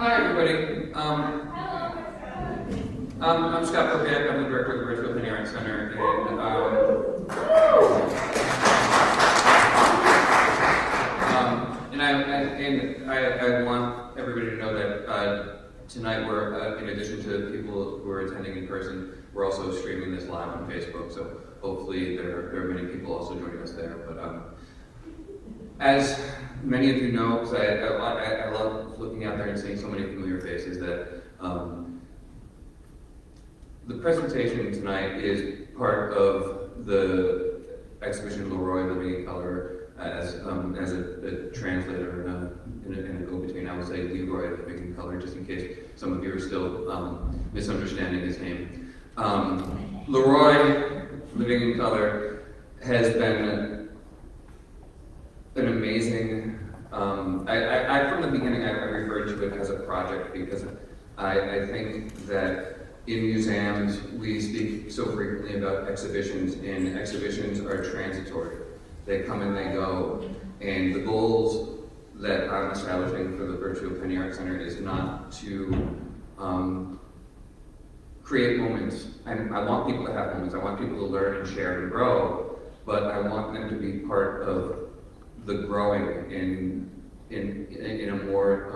Hi, everybody. I'm Scott Burchfield. I'm the director of the Burchfield Penney Art Center, and I want everybody to know that tonight we're, in addition to people who are attending in person, we're also streaming this live on Facebook. So hopefully there are many people also joining us there. But as many of you know, because I love looking out there and seeing so many familiar faces, that the presentation tonight is part of the exhibition LeRoi Living in Color as a translator and a go-between. I would say LeRoi Living in Color, just in case some of you are still misunderstanding his name. LeRoi Living in Color has been an amazing, from the beginning I referred to it as a project because I think that in museums we speak so frequently about exhibitions, and exhibitions are transitory. They come and they go, and the goals that I'm establishing for the Burchfield Penney Art Center is not to create moments. And I want people to have moments. I want people to learn and share and grow, but I want them to be part of the growing in a more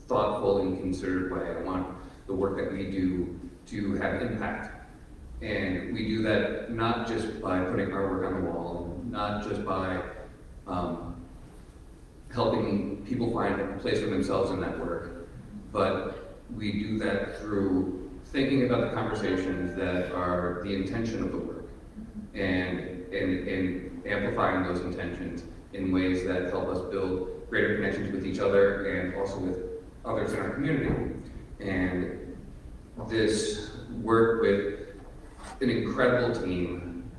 thoughtful and considered way. I want the work that we do to have impact. And we do that not just by putting our work on the wall, not just by helping people find a place for themselves in that work, but we do that through thinking about the conversations that are the intention of the work and amplifying those intentions in ways that help us build greater connections with each other and also with others in our community. And this work with an incredible team,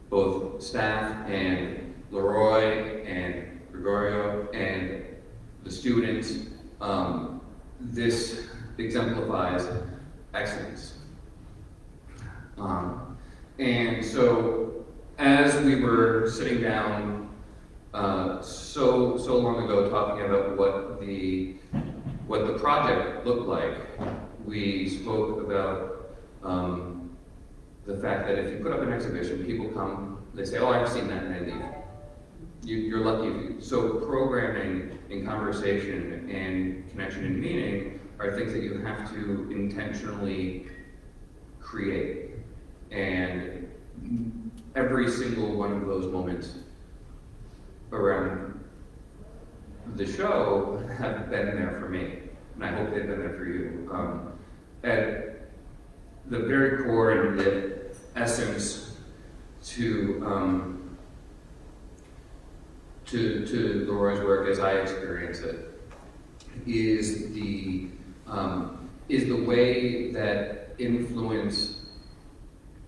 both staff and LeRoi and Gregorio and the students, this exemplifies excellence. And so as we were sitting down so long ago talking about what the project looked like, we spoke about the fact that if you put up an exhibition, people come, they say, oh, I've seen that, and they leave. You're lucky if you. So programming and conversation and connection and meaning are things that you have to intentionally create. And every single one of those moments around the show have been there for me, and I hope they've been there for you. At the very core and the essence to LeRoi's work, as I experience it, is the way that influence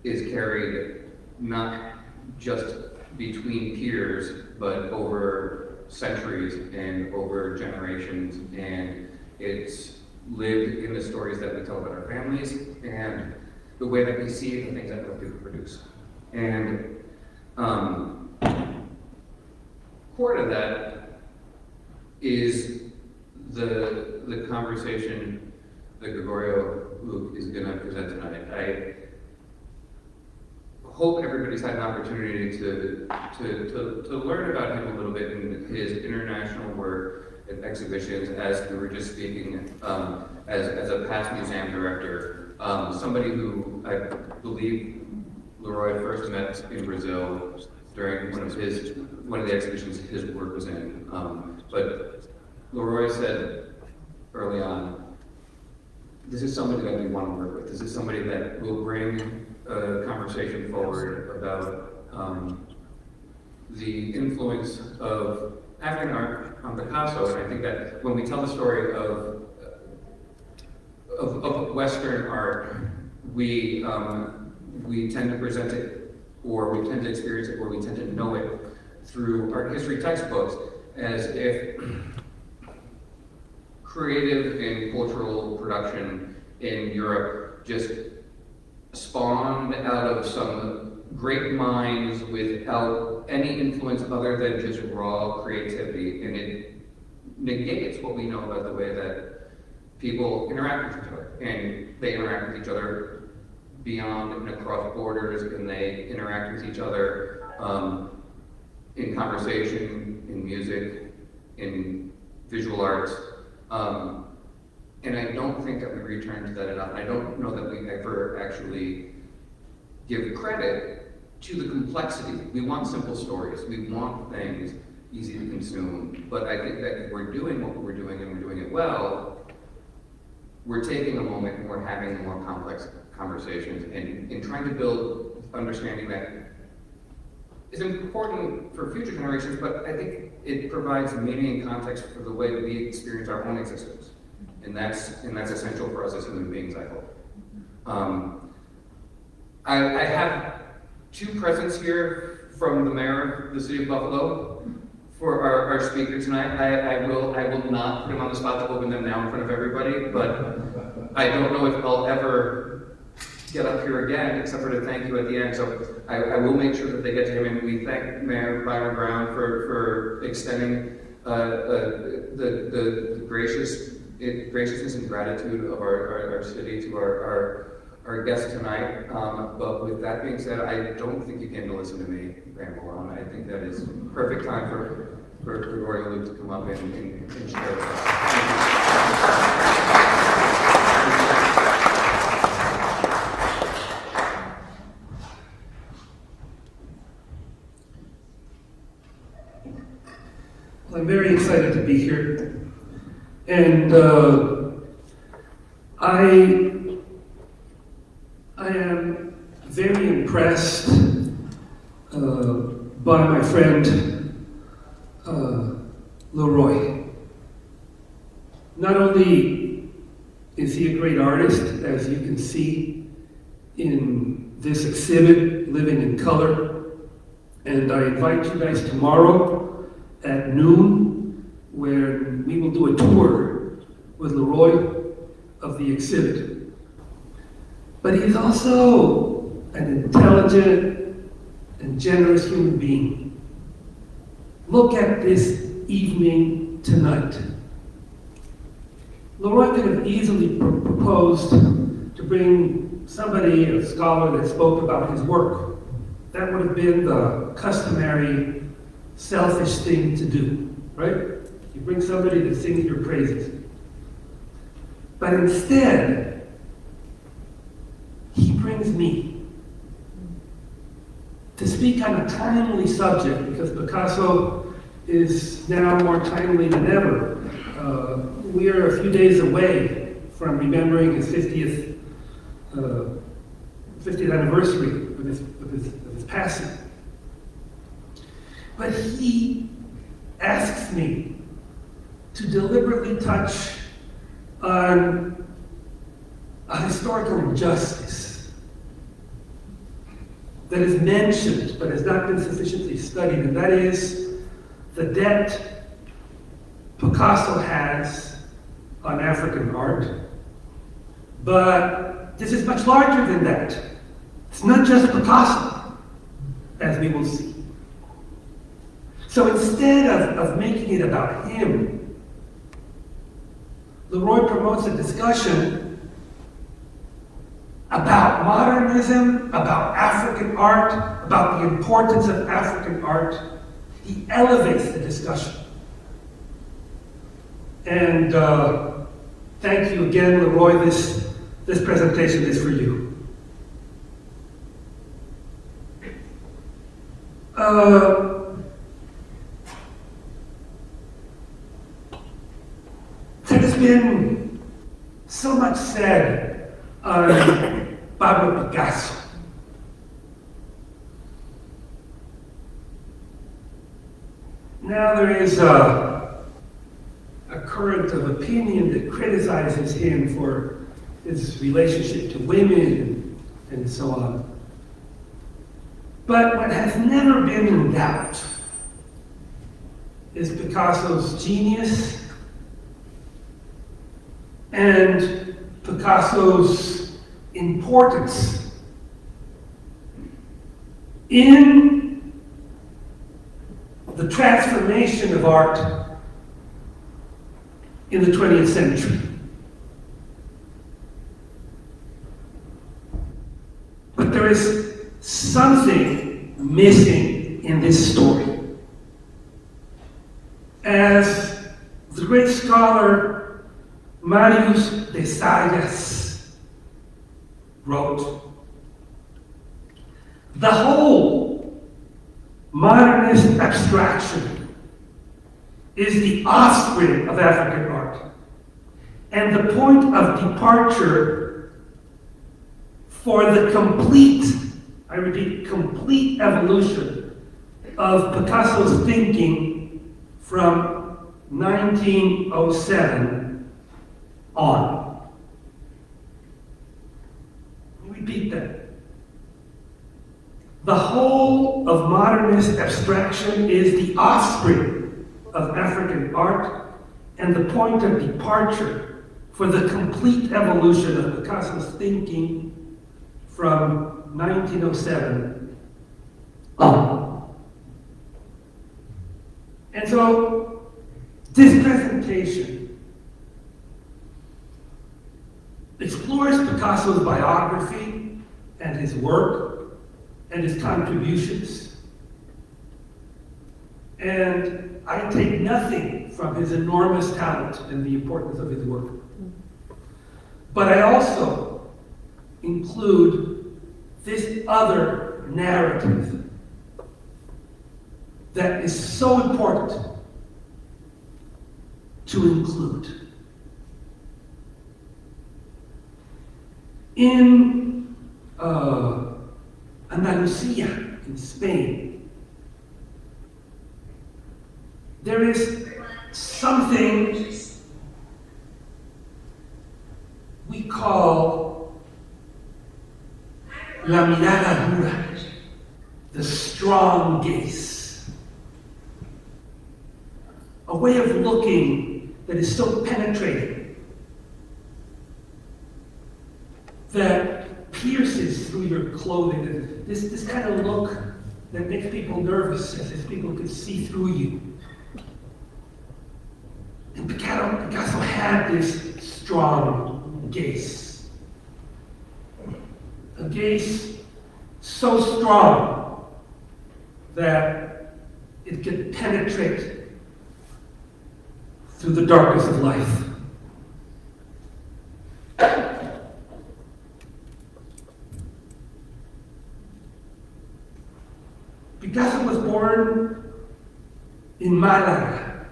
is carried not just between peers, but over centuries and over generations, and it's lived in the stories that we tell about our families and the way that we see the things that other people produce. And core to that is the conversation that Gregorio is going to present tonight. I hope everybody's had an opportunity to learn about him a little bit in his international work at exhibitions, as we were just speaking, as a past museum director, somebody who I believe LeRoi first met in Brazil during one of the exhibitions his work was in. But LeRoi said early on, this is somebody that we want to work with. This is somebody that will bring a conversation forward about the influence of African art on Picasso. And I think that when we tell the story of Western art, we tend to present it, or we tend to experience it, or we tend to know it through art history textbooks, as if creative and cultural production in Europe just spawned out of some great minds without any influence other than just raw creativity, and it negates what we know about the way that people interact with each other, and they interact with each other beyond and across borders, and they interact with each other in conversation, in music, in visual arts. And I don't think that we return to that enough. And I don't know that we ever actually give credit to the complexity. We want simple stories. We want things easy to consume. But I think that if we're doing what we're doing and we're doing it well, we're taking a moment and we're having more complex conversations and trying to build understanding that is important for future generations, but I think it provides meaning and context for the way we experience our own existence. And that's essential for us as human beings, I hope. I have two presents here from the mayor of the city of Buffalo for our speaker tonight. I will not put him on the spot to open them now in front of everybody, but I don't know if I'll ever get up here again, except for to thank you at the end. So I will make sure that they get to him, and we thank Mayor Byron Brown for extending the graciousness and gratitude of our city to our guest tonight. But with that being said, I don't think you came to listen to me ramble on. I think that is perfect time for Gregorio to come up and share with us. I'm very excited to be here, and I am very impressed by my friend LeRoi. Not only is he a great artist, as you can see in this exhibit, Living in Color, and I invite you guys tomorrow at noon, where we will do a tour with LeRoi of the exhibit. But he's also an intelligent and generous human being. Look at this evening tonight. LeRoi could have easily proposed to bring somebody, a scholar that spoke about his work. That would have been the customary selfish thing to do, right? You bring somebody that sings your praises. But instead, he brings me to speak on a timely subject, because Picasso is now more timely than ever. We are a few days away from remembering his 50th anniversary of his passing. But he asks me to deliberately touch on a historical injustice that is mentioned but has not been sufficiently studied, and that is the debt Picasso has on African art. But this is much larger than that. It's not just Picasso, as we will see. So instead of making it about him, LeRoi promotes a discussion about modernism, about African art, about the importance of African art. He elevates the discussion. And thank you again, LeRoi. This presentation is for you. There's been so much said on Pablo Picasso. Now there is a current of opinion that criticizes him for his relationship to women and so on. But what has never been in doubt is Picasso's genius and Picasso's importance in the transformation of art in the 20th century. there is something missing in this story. As the great scholar Marius de Salles wrote, the whole modernist abstraction is the offspring of African art and the point of departure for the complete, I repeat, complete evolution of Picasso's thinking from 1907 on. Let me repeat that. The whole of modernist abstraction is the offspring of African art and the point of departure for the complete evolution of Picasso's thinking from 1907 on. And so, this presentation explores Picasso's biography and his work and his contributions. And I take nothing from his enormous talent and the importance of his work. But I also include this other narrative that is so important to include. In Andalusia, in Spain, there is something we call la mirada dura, the strong gaze. A way of looking that is so penetrating that pierces through your clothing. This kind of look that makes people nervous, as if people could see through you. And Picasso had this strong gaze. A gaze so strong that it could penetrate through the darkness of life. Picasso was born in Malaga,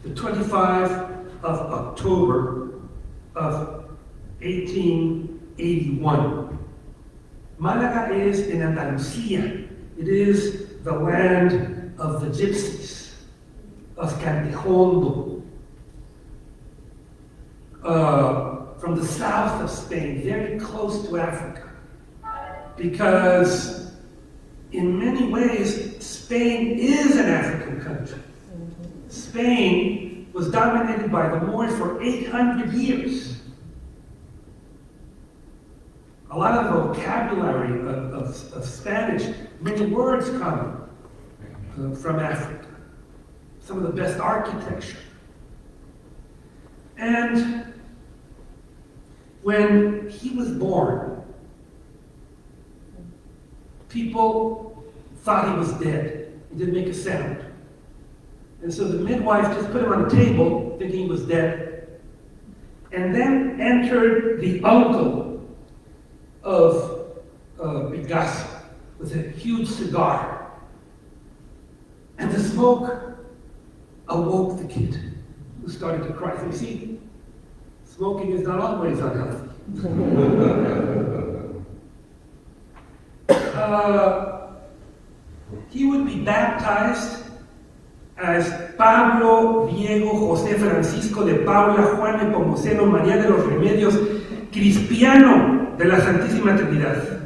the 25th of October of 1881. Malaga is in Andalusia. It is the land of the gypsies, of Cantejondo, from the south of Spain, very close to Africa, because in many ways, Spain is an African country. Spain was dominated by the Moors for 800 years. A lot of the vocabulary of Spanish, many words come from Africa. Some of the best architecture. And when he was born, people thought he was dead. He didn't make a sound. And so the midwife just put him on a table, thinking he was dead. And then entered the uncle of Picasso with a huge cigar. And the smoke awoke the kid, who started to cry. So you see, smoking is not always unhealthy. He would be baptized as Pablo Diego José Francisco de Paula Juan Nepomuceno María de los Remedios Crispiano de la Santísima Trinidad.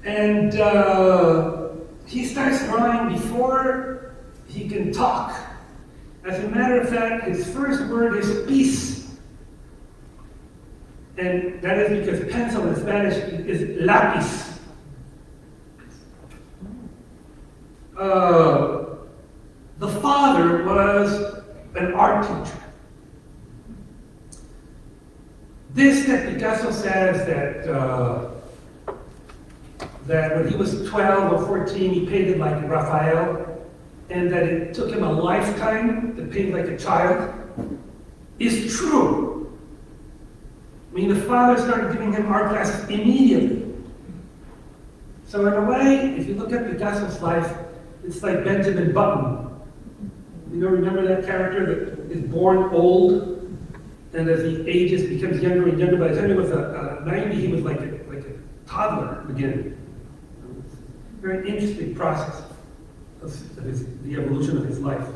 And he starts drawing before he can talk. As a matter of fact, his first word is peace. And that is because pencil in Spanish is lápiz. The father was an an art teacher. That Picasso says that when he was 12 or 14, he painted like Raphael, and that it took him a lifetime to paint like a child, is true. I mean, the father started giving him art classes immediately. So in a way, if you look at Picasso's life, it's like Benjamin Button. You know, remember that character that is born old, and as he ages, becomes younger and younger. By the time he was 90, he was like a toddler again. Very interesting process of the evolution of his life.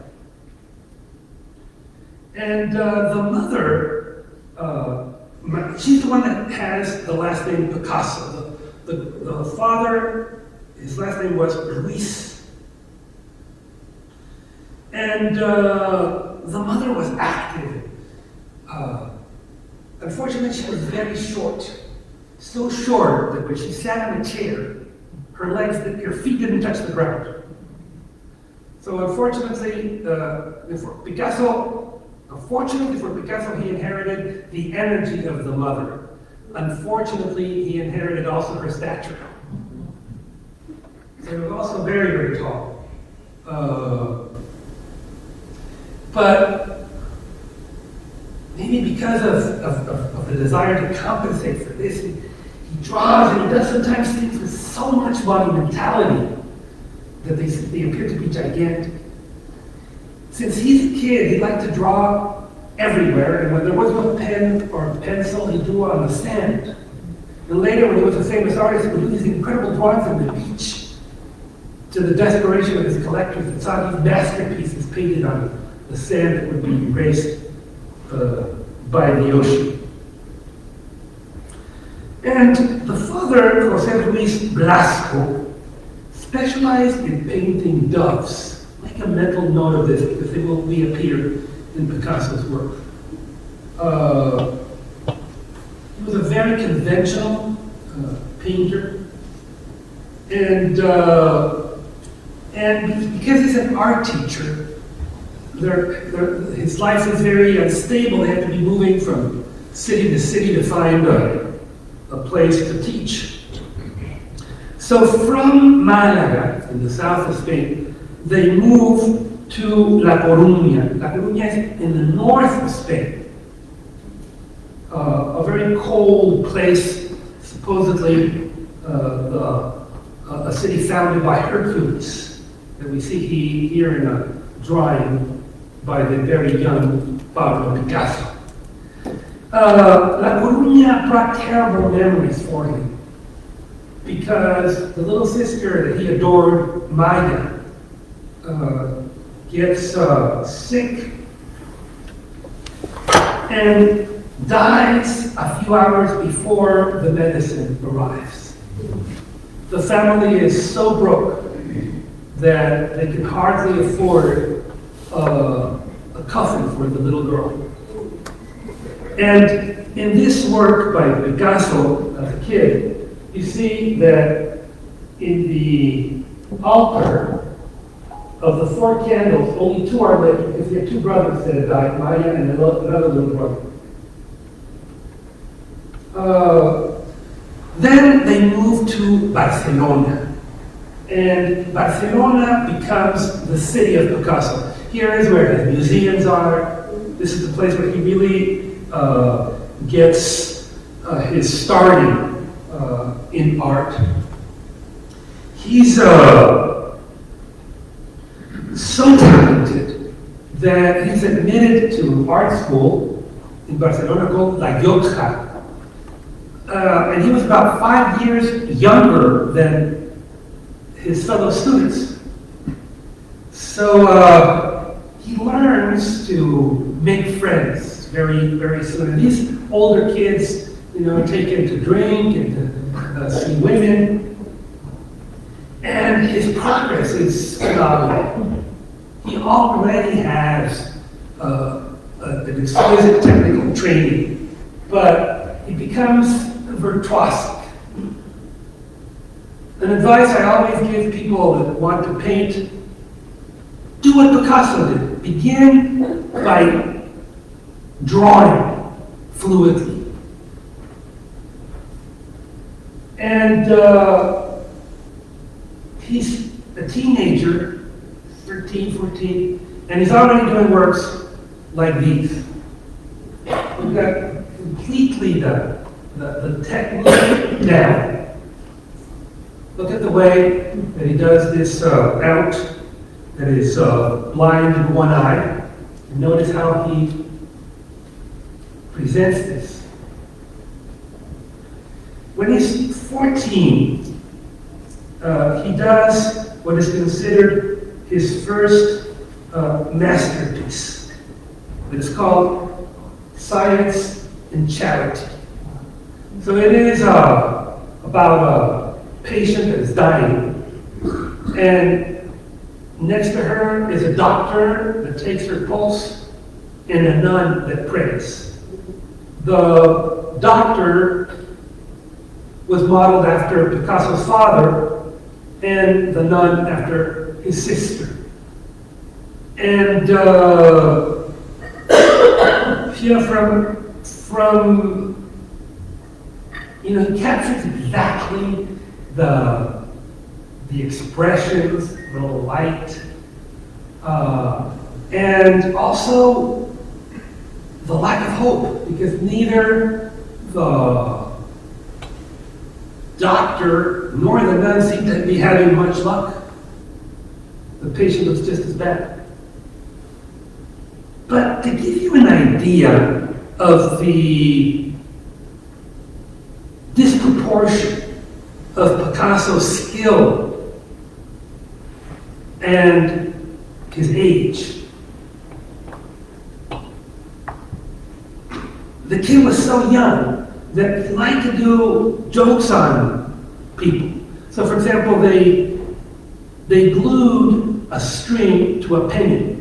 And the mother, she's the one that has the last name Picasso. The father, his last name was LeRoi. And the mother was active. Unfortunately, she was very short. So short that when she sat in a chair, her feet didn't touch the ground. So unfortunately, for Picasso, he inherited the energy of the mother. Unfortunately, he inherited also her stature. So he was also very, very tall. But maybe because of the desire to compensate for this, he draws and he does sometimes things with so much monumentality that they appear to be gigantic. Since he's a kid, he liked to draw everywhere, and when there was no pen or pencil, he drew on the sand. And later, when he was a famous artist, he would do these incredible drawings on the beach, to the desperation of his collectors that saw these masterpieces painted on the sand that would be erased by the ocean. And the father, José Luis Blasco, specialized in painting doves. Make a mental note of this because they will reappear in Picasso's work. He was a very conventional painter, and because he's an art teacher, his life is very unstable. They had to be moving from city to city to find a place to teach. So from Málaga, in the south of Spain, they moved to La Coruña. La Coruña is in the north of Spain. A very cold place, supposedly a city founded by Hercules, that we see here in a drawing by the very young Pablo Picasso. La Coruña brought terrible memories for him because the little sister that he adored, Maya, gets sick and dies a few hours before the medicine arrives. The family is so broke that they can hardly afford a coffin for the little girl. And in this work by Picasso as a kid, you see that in the altar of the 4 candles, only 2 are lit because he had 2 brothers that had died, Maya and another little brother. Then they moved to Barcelona. And Barcelona becomes the city of Picasso. Here is where his museums are. This is the place where he really gets his starting in art. He's so talented that he's admitted to art school in Barcelona called La Llotja. And he was about 5 years younger than his fellow students. So he learns to make friends very, very soon. And these older kids, take him to drink and to see women. And his progress is phenomenal. He already has an exquisite technical training, but he becomes virtuosic. An advice I always give people that want to paint do what Picasso did. Begin by drawing fluidly. And he's a teenager, 13, 14, and he's already doing works like these. We've got completely the technique down. Look at the way that he does this out that is blind in one eye. And notice how he presents this. When he's 14, he does what is considered his first masterpiece. It's called Science and Charity. So it is about a patient that is dying, and next to her is a doctor that takes her pulse and a nun that prays. The doctor was modeled after Picasso's father, and the nun after his sister. And from he captures exactly the expressions, the light, and also the lack of hope, because neither the doctor nor the nun seem to be having much luck. The patient looks just as bad. But to give you an idea of the disproportion of Picasso's skill and his age, the kid was so young that he liked to do jokes on people. So, for example, they glued a string to a penny.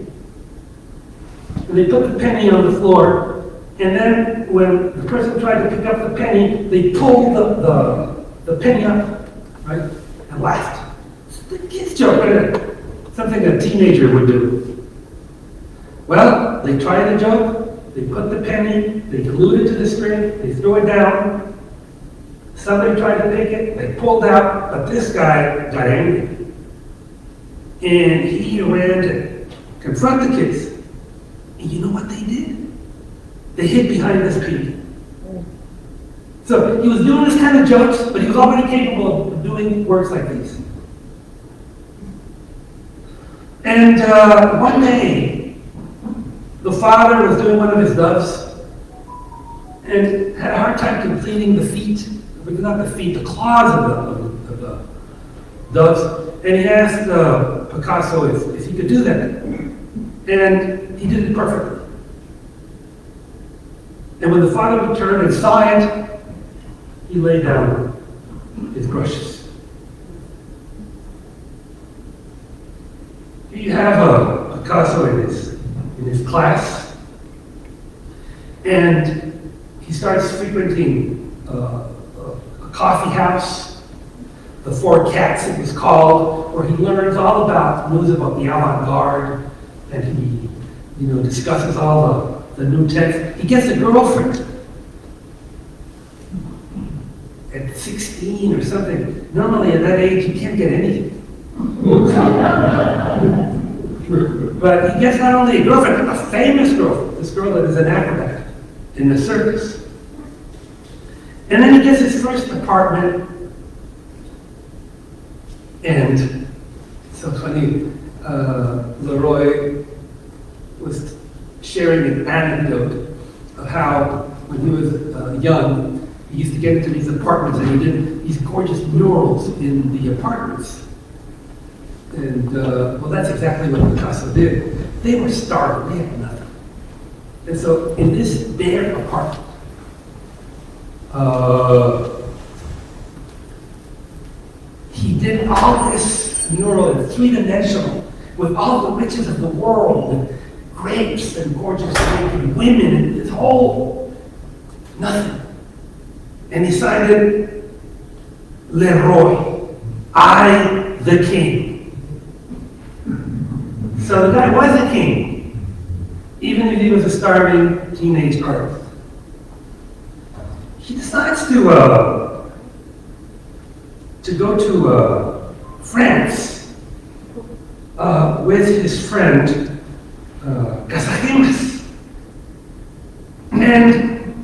And they put the penny on the floor, and then when the person tried to pick up the penny, they pulled the penny up, right, and laughed. It's the kid's joke, right? Something a teenager would do. Well, they tried the joke, they put the penny, they glued it to the string, they threw it down. Somebody tried to pick it, they pulled out, but this guy got angry. And he ran to confront the kids. And you know what they did? They hid behind this tree. So he was doing this kind of jokes, but he was already capable of doing works like these. And one day, the father was doing one of his doves and had a hard time completing the feet, not the feet, the claws of the doves. And he asked Picasso if he could do that. And he did it perfectly. And when the father returned and saw it, he laid down his brushes. Here you have Picasso in his class, and he starts frequenting a coffee house, the Four Cats it was called, where he learns all about news about the avant-garde. And he, discusses all the new texts. He gets a girlfriend at 16 or something. Normally at that age, you can't get anything. But he gets not only a girlfriend, but a famous girlfriend. This girl that is an acrobat in the circus. And then he gets his first apartment. And so funny. LeRoi was sharing an anecdote of how, when he was young, he used to get into these apartments and he did these gorgeous murals in the apartments. And, that's exactly what Picasso did. They were starving, they had nothing. And so, in this bare apartment, he did all this mural in three-dimensional, with all the riches of the world, and grapes and gorgeous and women, and this whole nothing. And he signed it, LeRoi, I the King. So the guy was a king, even if he was a starving teenage artist. He decides to go to France with his friend Casagemas. And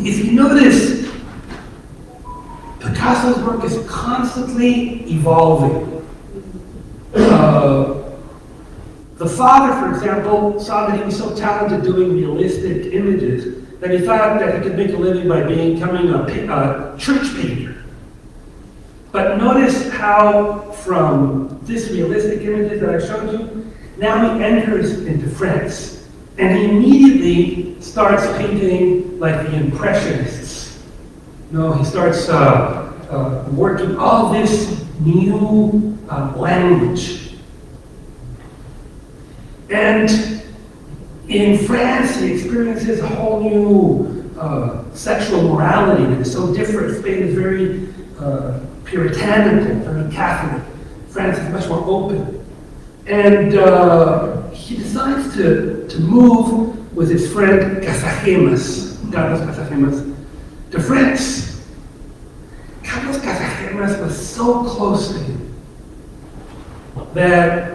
if you notice, Picasso's work is constantly evolving. The father, for example, saw that he was so talented doing realistic images that he thought that he could make a living by becoming a church painter. But notice how from this realistic images that I showed you, now he enters into France. And he immediately starts painting like the Impressionists. He starts working all this new language. And in France, he experiences a whole new sexual morality that is so different. Spain is very puritanical, very Catholic. France is much more open. And he decides to move with his friend Casagemas, Carlos Casagemas, to France. Carlos Casagemas was so close to him that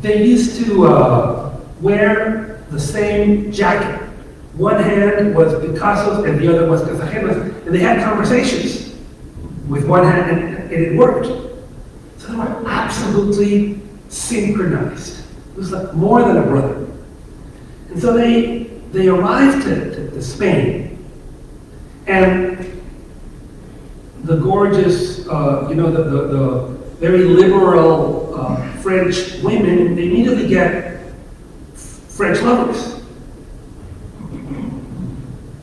they used to wear the same jacket. One hand was Picasso's and the other was Casagemas, and they had conversations with one hand, and it worked. So they were absolutely synchronized. It was like more than a brother. And so they arrived to Spain, and the gorgeous, the very liberal French women, they immediately get French lovers.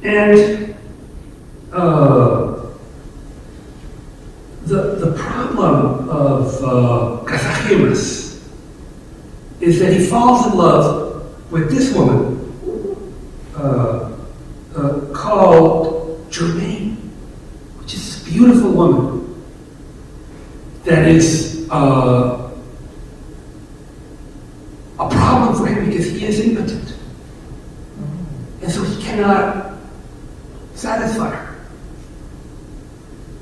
And the problem of Casagemas is that he falls in love with this woman called Germaine, which is this beautiful woman that is a problem for him because he is impotent. And so he cannot satisfy her.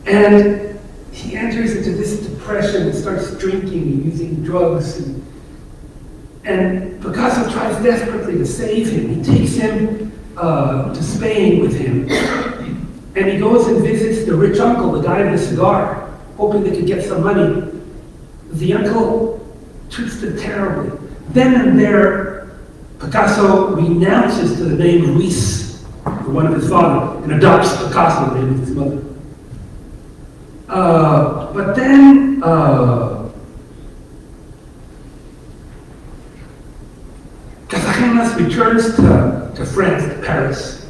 And he enters into this depression and starts drinking and using drugs. And Picasso tries desperately to save him. He takes him to Spain with him. And he goes and visits the rich uncle, the guy with the cigar, hoping they could get some money. The uncle treats them terribly. Then and there, Picasso renounces to the name Luis, the one of his father, and adopts Picasso, the name of his mother. But then Casagemas returns to France, to Paris,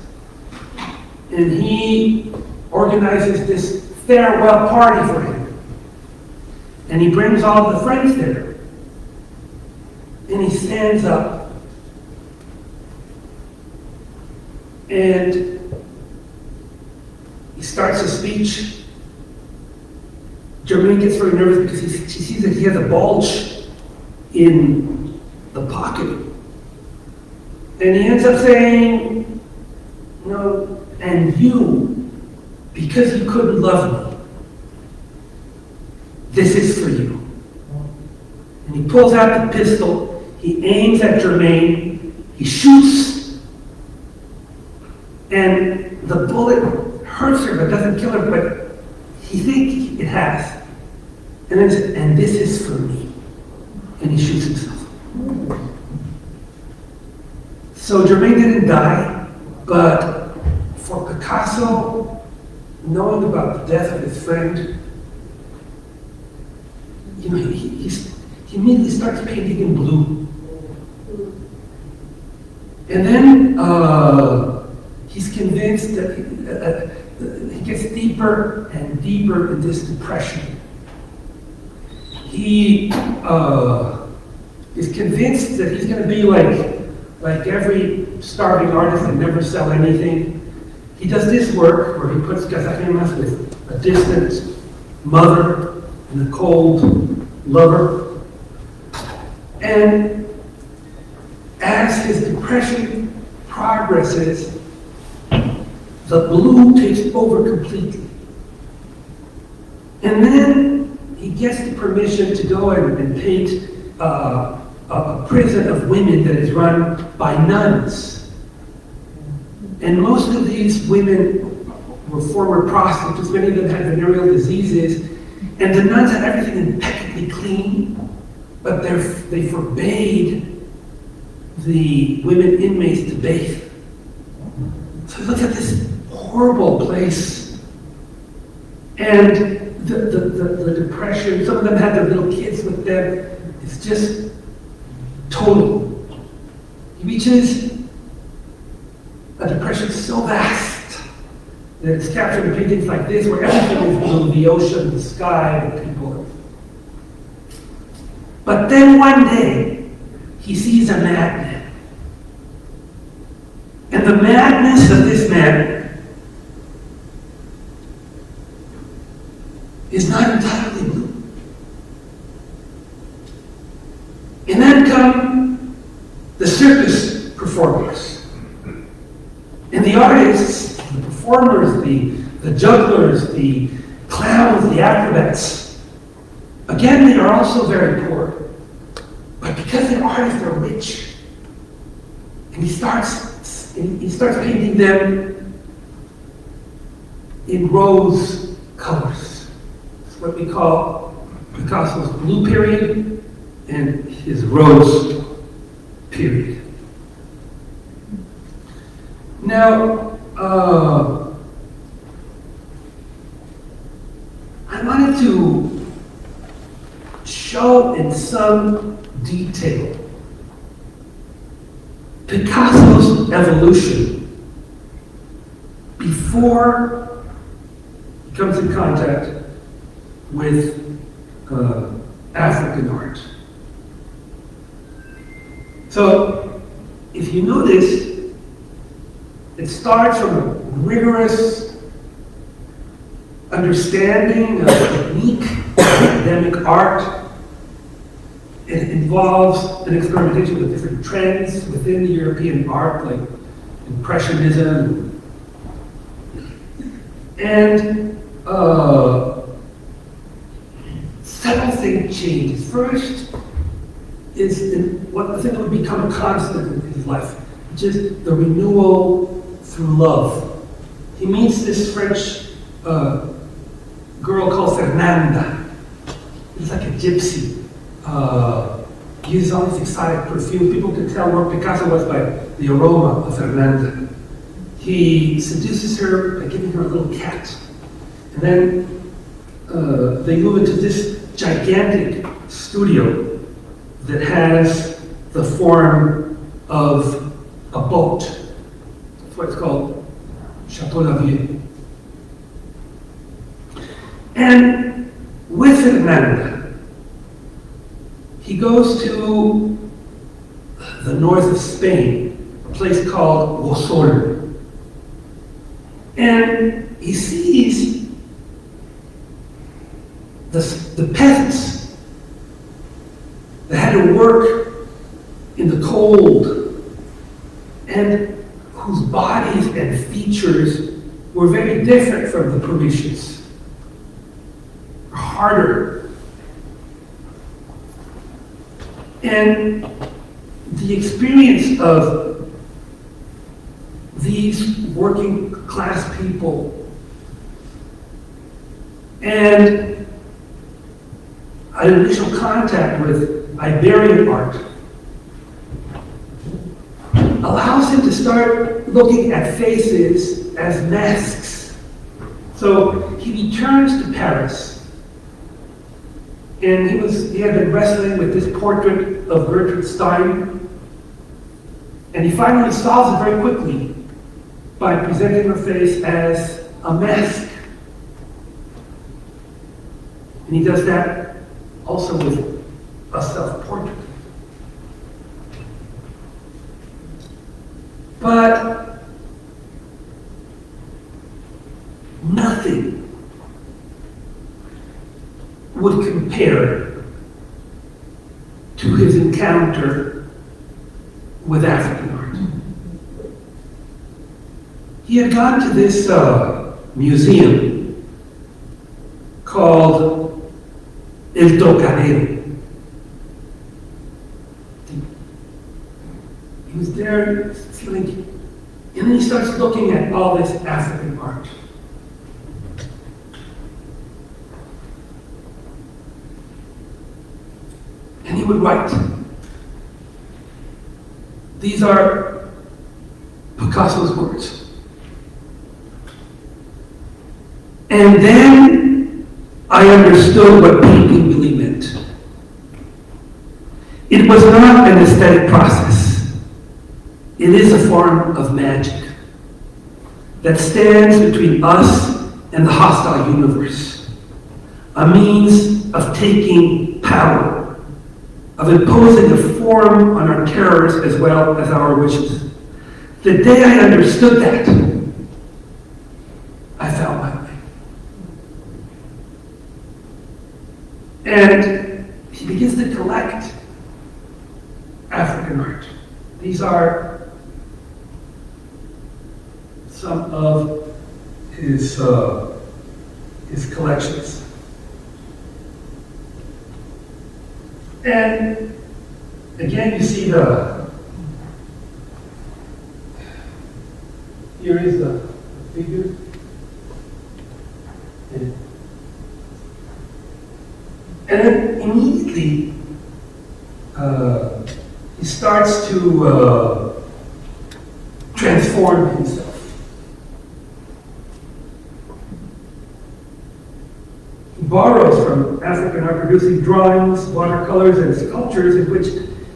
and he organizes this farewell party for him. And he brings all the friends there. And he stands up. And he starts a speech. Germaine gets very nervous because she sees that he has a bulge in the pocket. And he ends up saying, and you, because you couldn't love me, this is for you. And he pulls out the pistol, he aims at Germaine, he shoots, and the bullet hurts her but doesn't kill her, but he thinks it has. And then says, and this is for me. And he shoots himself. So Germaine didn't die, but for Picasso, knowing about the death of his friend, he immediately starts painting in blue. And then he's convinced that he gets deeper and deeper in this depression. He is convinced that he's going to be like every starving artist and never sell anything. He does this work where he puts Casagemas with a distant mother and a cold lover. And as his depression progresses, the blue takes over completely. And then he gets the permission to go and paint a prison of women that is run by nuns. And most of these women were former prostitutes. Many of them had venereal diseases. And the nuns had everything impeccably clean, but they forbade the women inmates to bathe. So look at this horrible place. And the depression, some of them had their little kids with them. It's just total. He reaches a depression so vast that it's captured in paintings like this, where everything is blue, the ocean, the sky, the people. But then one day, he sees a madman. And the madness of this man is not entirely blue. And then come the circus performers. And the artists, the performers, the jugglers, the clowns, the acrobats, again, they are also very poor. But because they're artists, they're rich. And he starts painting them in rose colors. It's what we call Picasso's blue period and his rose period. Now, I wanted to show in some detail Picasso's evolution before he comes in contact with African art. So, if you notice, it starts from a rigorous understanding of technique, academic art. It involves an experimentation with different trends within the European art, like Impressionism. And several things change. First is what I think would become a constant in his life, which is the renewal through love. He meets this French girl called Fernanda. He's like a gypsy. He uses all these exotic perfumes. People can tell where Picasso was by the aroma of Fernanda. He seduces her by giving her a little cat. And then they move into this gigantic studio that has the form of a boat. That's why it's called Chateau Lavier. And with Fernanda, he goes to the north of Spain, a place called Osol. And he sees the peasants that had to work in the cold and whose bodies and features were very different from the Parisians. Harder. And the experience of these working class people and an initial contact with Iberian art allows him to start looking at faces as masks. So he returns to Paris, and he had been wrestling with this portrait of Gertrude Stein, and he finally solves it very quickly by presenting her face as a mask. And he does that also with a self-portrait. But nothing would compare to his encounter with African art. He had gone to this museum called El Tocadero. He was there feeling, and then he starts looking at all this African art. And he would write. These are Picasso's words. And then I understood what painting really meant. It was not an aesthetic process. It is a form of magic that stands between us and the hostile universe, a means of taking power, of imposing a form on our terrors as well as our wishes. The day I understood that, I found my way. And he begins to collect African art. These are some of his collections. And again, you see here is the figure. And then immediately, he starts to transform himself. He borrows from African art, producing drawings, watercolors, and sculptures in which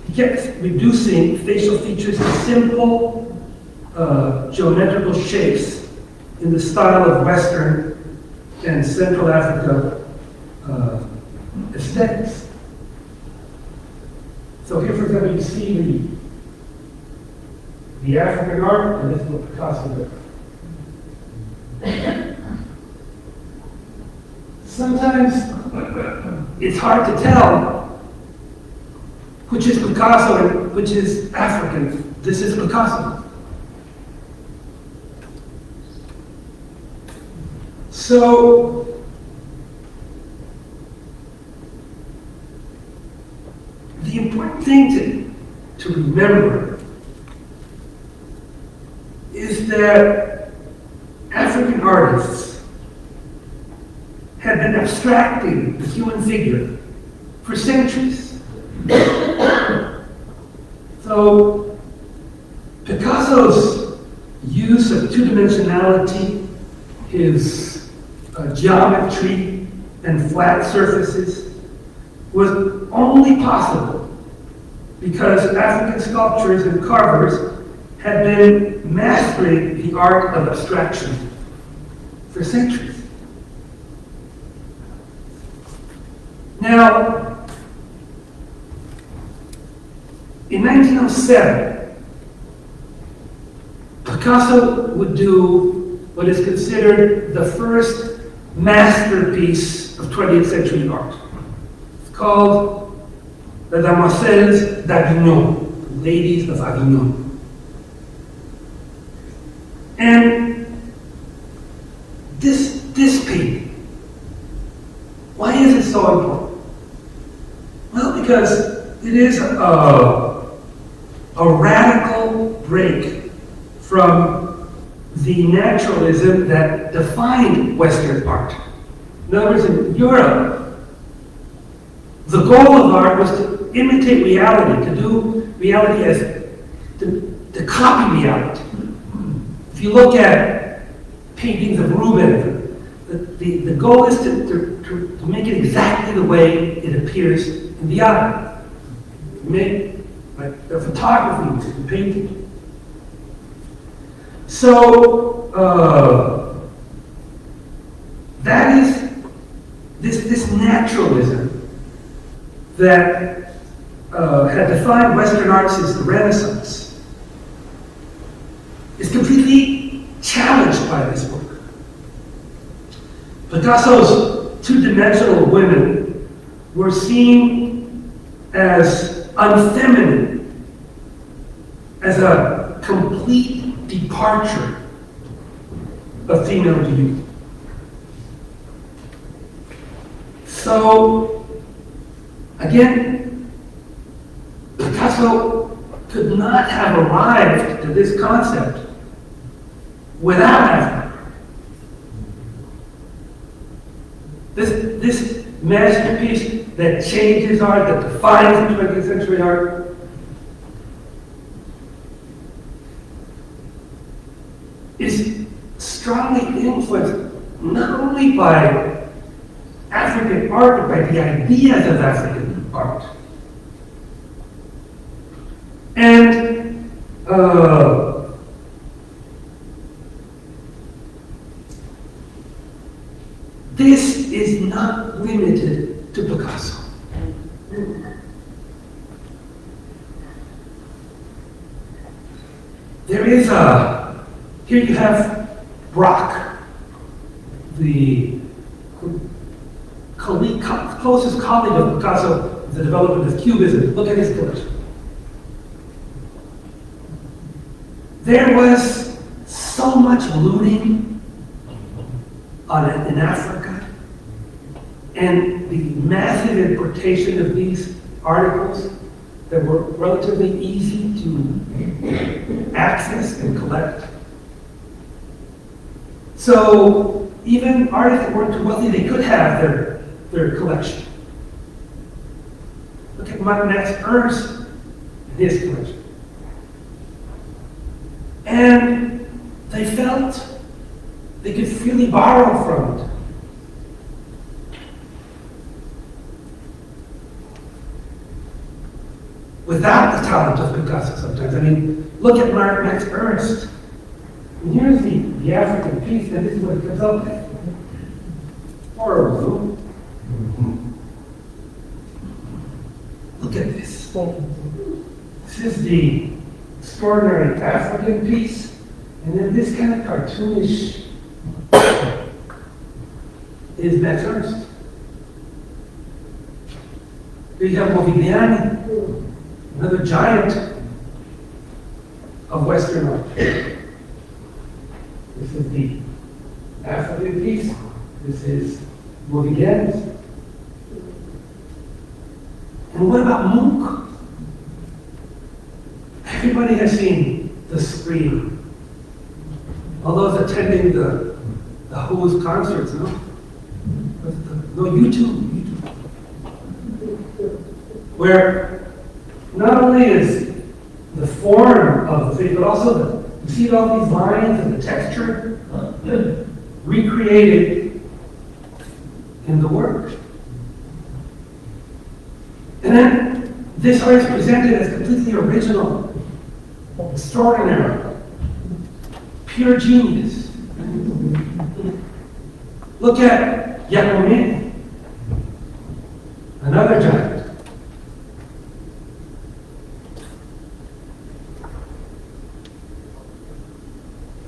he kept reducing facial features to simple geometrical shapes in the style of Western and Central Africa aesthetics. So here, for example, you see the African art, and this is what Picasso did. Sometimes it's hard to tell which is Picasso and which is African. This is Picasso. So, the important thing to remember is that African artists have been abstracting the human figure for centuries. So, Picasso's use of two-dimensionality, his geometry and flat surfaces was only possible because African sculptors and carvers had been mastering the art of abstraction for centuries. Now, in 1907, Picasso would do what is considered the first masterpiece of 20th century art. It's called Les Demoiselles d'Avignon, Ladies of Avignon. And this painting, why is it so important? Well, because it is a radical break from the naturalism that defined Western art. In other words, in Europe, the goal of art was to imitate reality, to do reality as, to copy reality. If you look at paintings of Rubens, the goal is to make it exactly the way it appears in the eye. Make like the photography, the painting. So that is this naturalism that had defined Western art since the Renaissance is completely challenged by this work. Picasso's two-dimensional women were seen as unfeminine as a complete departure of female beauty. So, again, Picasso could not have arrived at this concept without African art. This masterpiece that changes art, that defines the 20th century art, is strongly influenced not only by African art, but by the ideas of African art. And this is not limited to Picasso. There is here you have Braque, the closest colleague of Picasso in the development of Cubism. Look at his collection. There was so much looting in Africa, and the massive importation of these articles that were relatively easy to access and collect. So even artists that weren't too wealthy, they could have their collection. Look at Max Ernst and his collection. And they felt they could freely borrow from it. Without the talent of Picasso sometimes. I mean, look at Max Ernst. And here's the African piece, and this is what it comes up with. Horrible. Look at this. This is the extraordinary African piece, and then this kind of cartoonish is Max Ernst. Here you have Modigliani, another giant of Western art. This is the African piece. This is Modigliani's. And what about Munch? Everybody has seen The Scream. All those attending the Who's concerts, no? No, YouTube. Where not only is the form of the video, but also you see all these lines and the texture recreated in the work. And then this art is presented as completely original, extraordinary, pure genius. Look at Giacometti, another giant.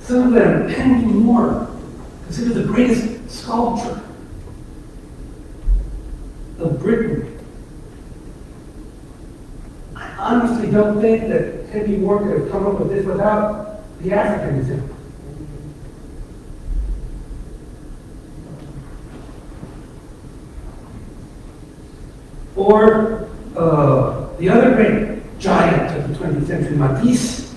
Some of them, Henry Moore, considered the greatest sculptor of Britain. I honestly don't think that Henry Moore could have come up with this without the African example. Or the other great giant of the 20th century, Matisse.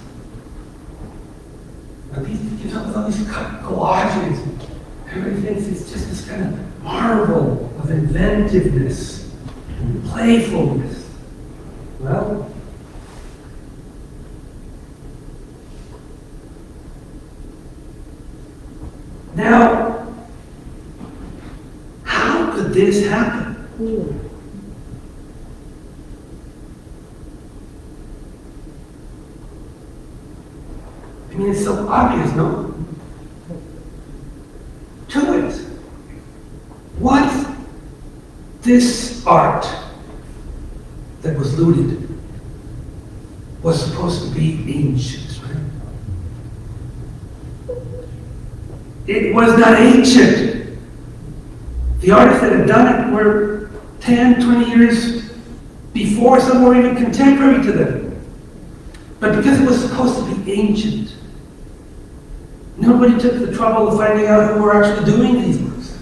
Matisse gives up with all these collages and everything. It's just this kind of marvel of inventiveness and playfulness. Well, now, how could this happen? I mean, it's so obvious, no? Two ways. One, this art that was looted was supposed to be ancient, right? It was not ancient. The artists that had done it were 10, 20 years before, some were even contemporary to them. But because it was supposed to be ancient, nobody took the trouble of finding out who were actually doing these works,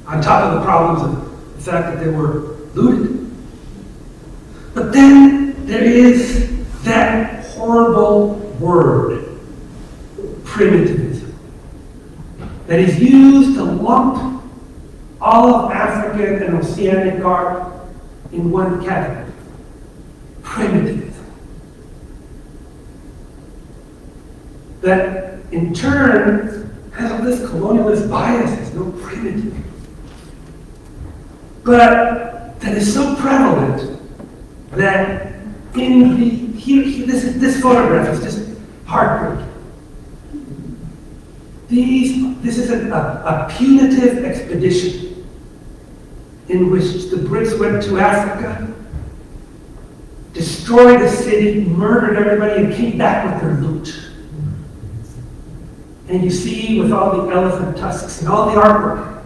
on top of the problems of the fact that they were looted. But then there is that horrible word, primitivism, that is used to lump all of African and Oceanic art in one category: primitivism. That in turn has all this colonialist bias. There's no primitive. But that is so prevalent that in the this photograph is just heartbreaking. This is a punitive expedition in which the Brits went to Africa, destroyed a city, murdered everybody, and came back with their loot. And you see, with all the elephant tusks and all the artwork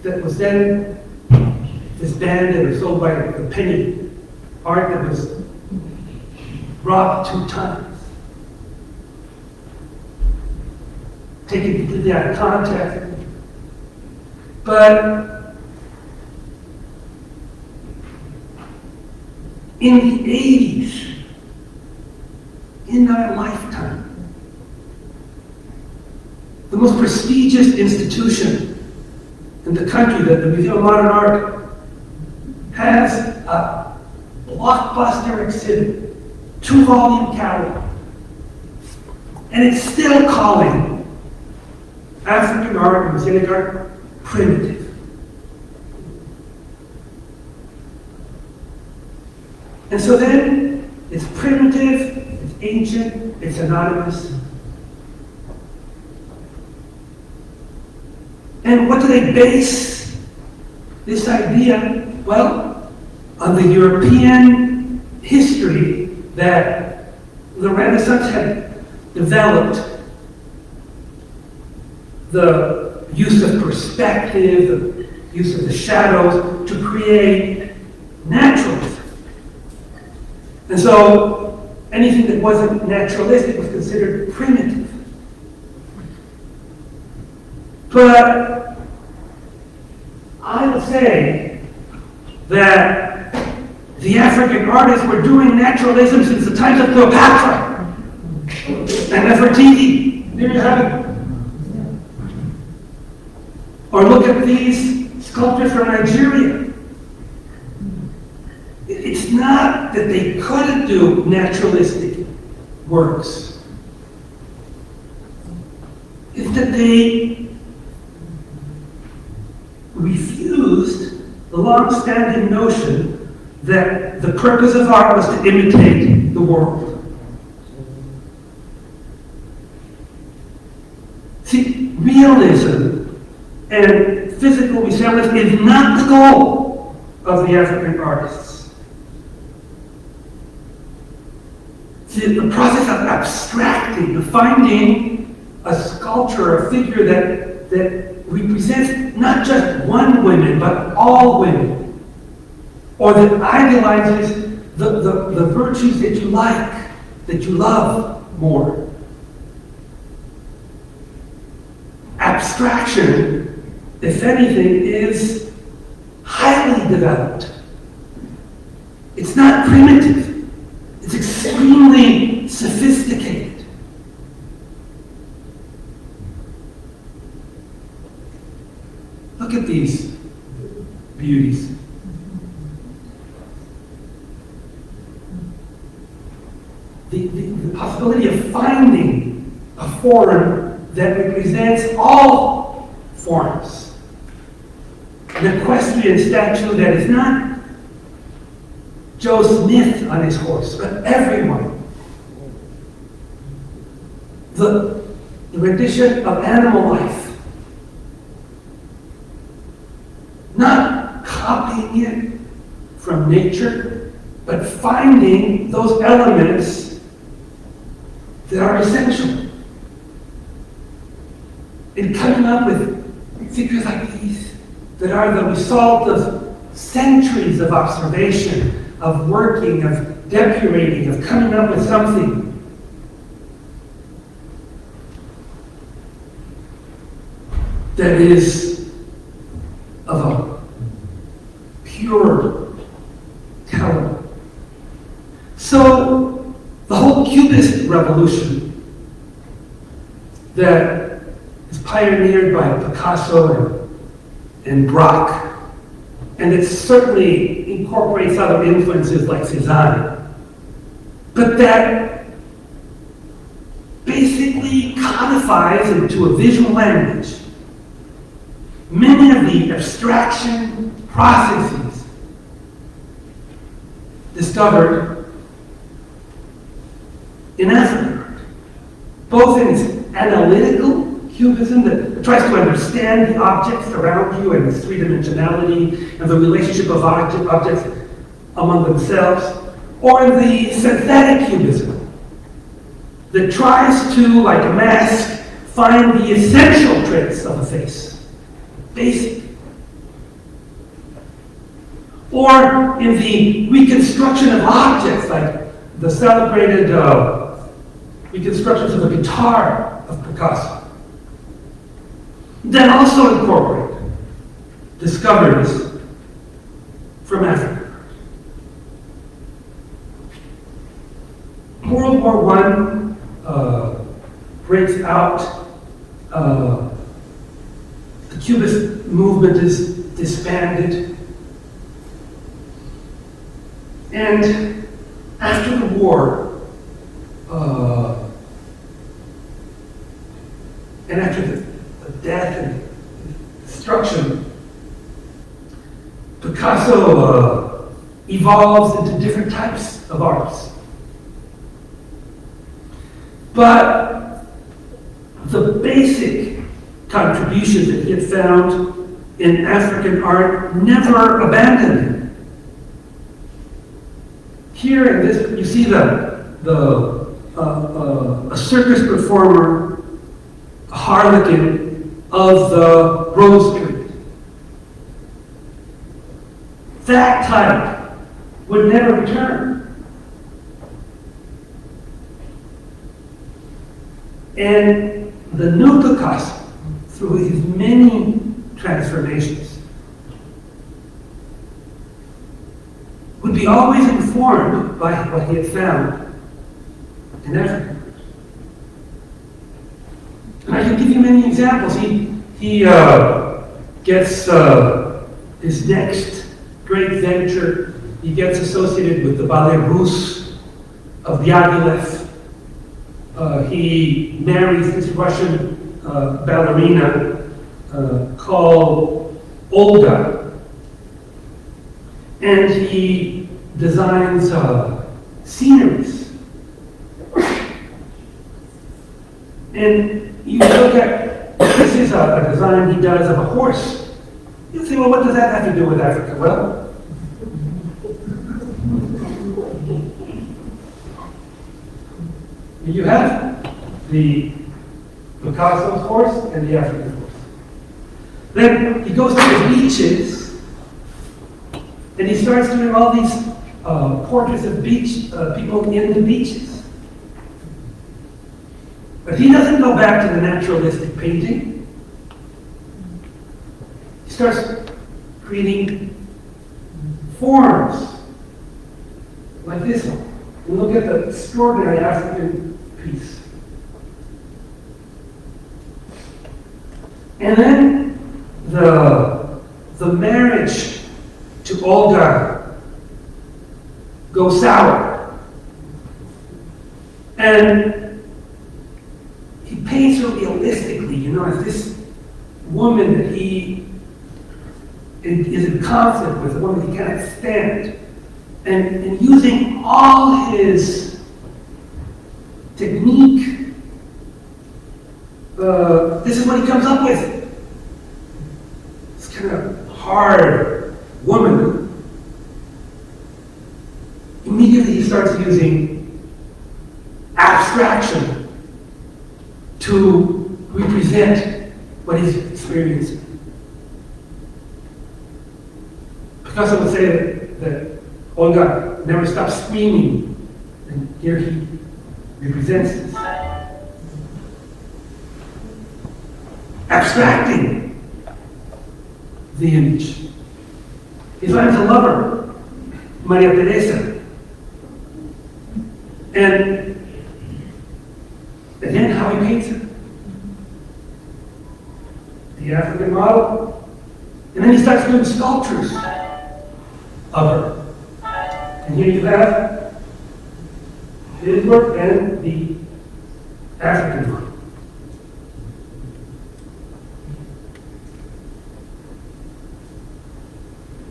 that was then disbanded or sold by the penny art that was robbed 2 times, taken completely out of context. But in the 80s, in our lifetime, the most prestigious institution in the country, the Museum of Modern Art, has a blockbuster exhibit, 2-volume catalog, and it's still calling African art and Oceanic art primitive. And so then it's primitive, it's ancient, it's anonymous. And what do they base this idea? Well, on the European history that the Renaissance had developed, the use of perspective, the use of the shadows to create naturalism. And so anything that wasn't naturalistic was considered primitive. But I would say that the African artists were doing naturalism since the times of Cleopatra and Nefertiti. There you have it. Or look at these sculptures from Nigeria. It's not that they couldn't do naturalistic works. It's that they refused the long-standing notion that the purpose of art was to imitate the world. See, realism and physical resemblance is not the goal of the African artists. See, the process of abstracting, of finding a sculpture, a figure that represents not just one woman, but all women, or that idealizes the virtues that you like, that you love more. Abstraction, if anything, is highly developed. It's not primitive. It's extremely sophisticated. Look at these beauties. The possibility of finding a form that represents all forms. An equestrian statue that is not Joe Smith on his horse, but everyone. The rendition of animal life. Not copying it from nature, but finding those elements that are essential. And coming up with figures like these that are the result of centuries of observation, of working, of depurating, of coming up with something that is of a pure talent. So the whole Cubist revolution that is pioneered by Picasso and Braque, and it certainly incorporates other influences like Cézanne, but that basically codifies into a visual language many of the abstraction processes discovered in African art, both in its analytical cubism that tries to understand the objects around you and its three-dimensionality and the relationship of objects among themselves, or in the synthetic cubism that tries to, like a mask, find the essential traits of a face, basic. Or in the reconstruction of objects, like the celebrated reconstructions of the guitar of Picasso, that also incorporate discoveries from Africa. World War I breaks out. The Cubist movement is disbanded. And after the war, and after the death and destruction, Picasso evolves into different types of arts. But the basic contributions that he had found in African art never abandoned him. Here in this, you see a circus performer, a harlequin of the Rose period. That type would never return. And the new Picasso, through his many transformations, would be always informed by what he had found in Africa. And I can give you many examples. He gets his next great venture. He gets associated with the Ballet Russe of Diaghilev. He marries this Russian ballerina called Olga. And he designs sceneries. And you look at, this is a design he does of a horse. You'll say, well, what does that have to do with Africa? Well, you have the Picasso's horse and the African horse. Then he goes to the beaches and he starts doing all these portraits of people in the beaches. But he doesn't go back to the naturalistic painting. He starts creating forms like this one. And look at the extraordinary African piece. And then the marriage to Olga goes sour. And he paints her realistically, as this woman that he is in conflict with, a woman he cannot stand. And using all his technique, this is what he comes up with. This kind of hard woman. Immediately he starts using abstraction to represent what he's experiencing. Picasso would say that Olga never stops screaming, and here he represents this. Abstracting the image. He finds a lover, Maria Teresa. And then how he paints her. The African model. And then he starts doing sculptures of her. And here you have his work and the African model.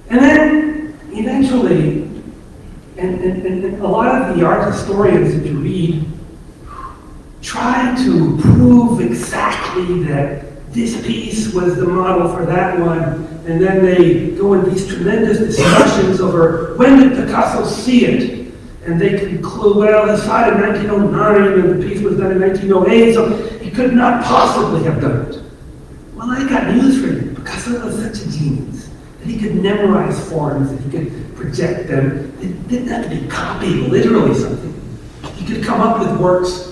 And then eventually, and a lot of the art historians that you read try to prove exactly that this piece was the model for that one, and then they go into these tremendous discussions over when did Picasso see it, and they conclude, well, he saw it in 1909, and the piece was done in 1908, so he could not possibly have done it. Well, I got news for you. Picasso was such a genius that he could memorize forms, that he could project them. It didn't have to be copied, literally something. He could come up with works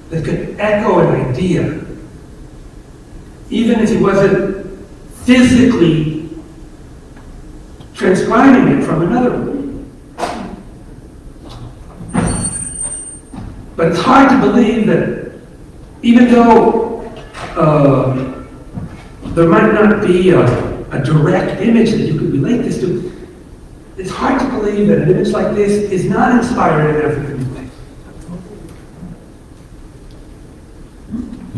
that could echo an idea, even if he wasn't physically transcribing it from another one. But it's hard to believe that even though there might not be a direct image that you could relate this to, it's hard to believe that an image like this is not inspired in African way.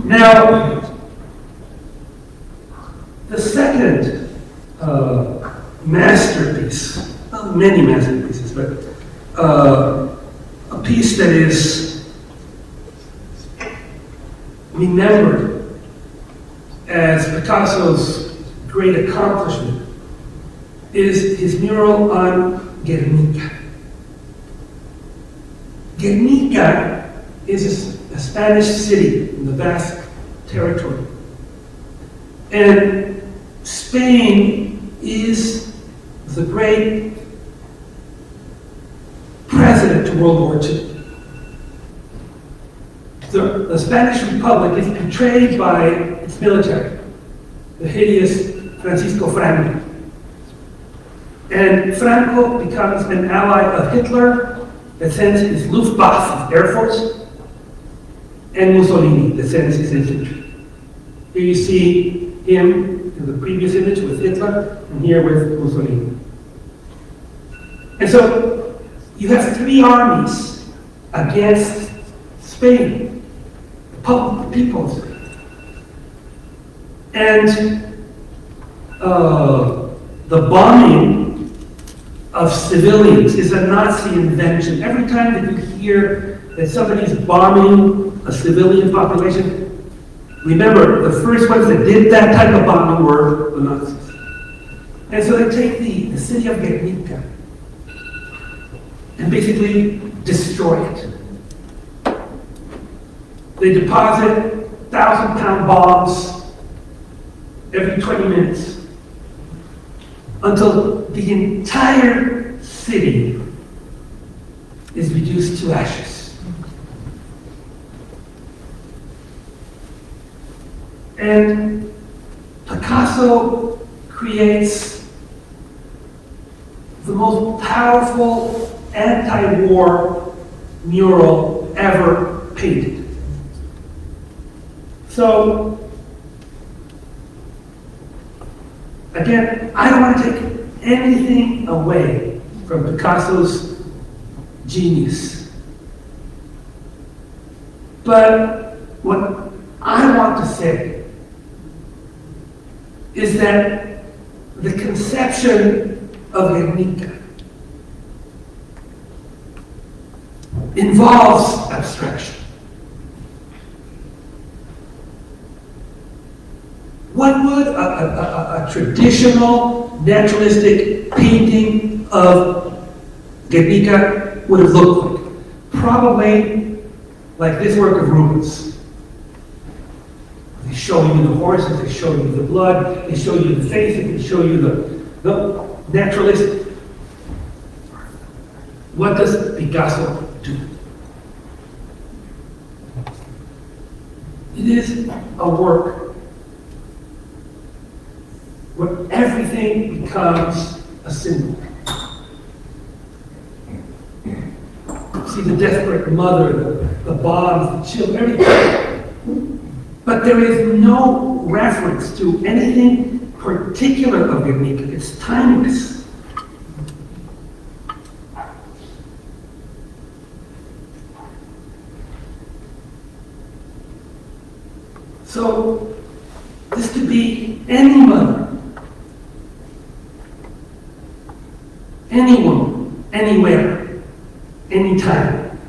Now, the second masterpiece, well, many masterpieces, but a piece that is remembered as Picasso's great accomplishment is his mural on Guernica. Guernica is a Spanish city in the vast territory. And Spain is the great president to World War II. The Spanish Republic is betrayed by its military, the hideous Francisco Franco. And Franco becomes an ally of Hitler that sends his Luftwaffe, Air Force, and Mussolini that sends his infantry. Here you see him in the previous image with Hitler, and here with Mussolini. And so you have three armies against Spain, the peoples. And the bombing of civilians is a Nazi invention. Every time that you hear that somebody's bombing a civilian population, remember, the first ones that did that type of bombing were the Nazis. And so they take the city of Guernica and basically destroy it. They deposit 1,000-pound bombs every 20 minutes until the entire city is reduced to ashes. And Picasso creates the most powerful anti-war mural ever painted. So, again, I don't want to take anything away from Picasso's genius. But what I want to say is that the conception of Guernica involves abstraction. What would a traditional naturalistic painting of Guernica would have looked like? Probably like this work of Rubens. They show you the horses, they show you the blood, they show you the faces, they show you the naturalistic. What does Picasso do? It is a work where everything becomes a symbol. See the desperate mother, the bombs, the children, everything. But there is no reference to anything particular of Guernica. It's timeless. So, this could be any mother, anyone, anywhere, anytime.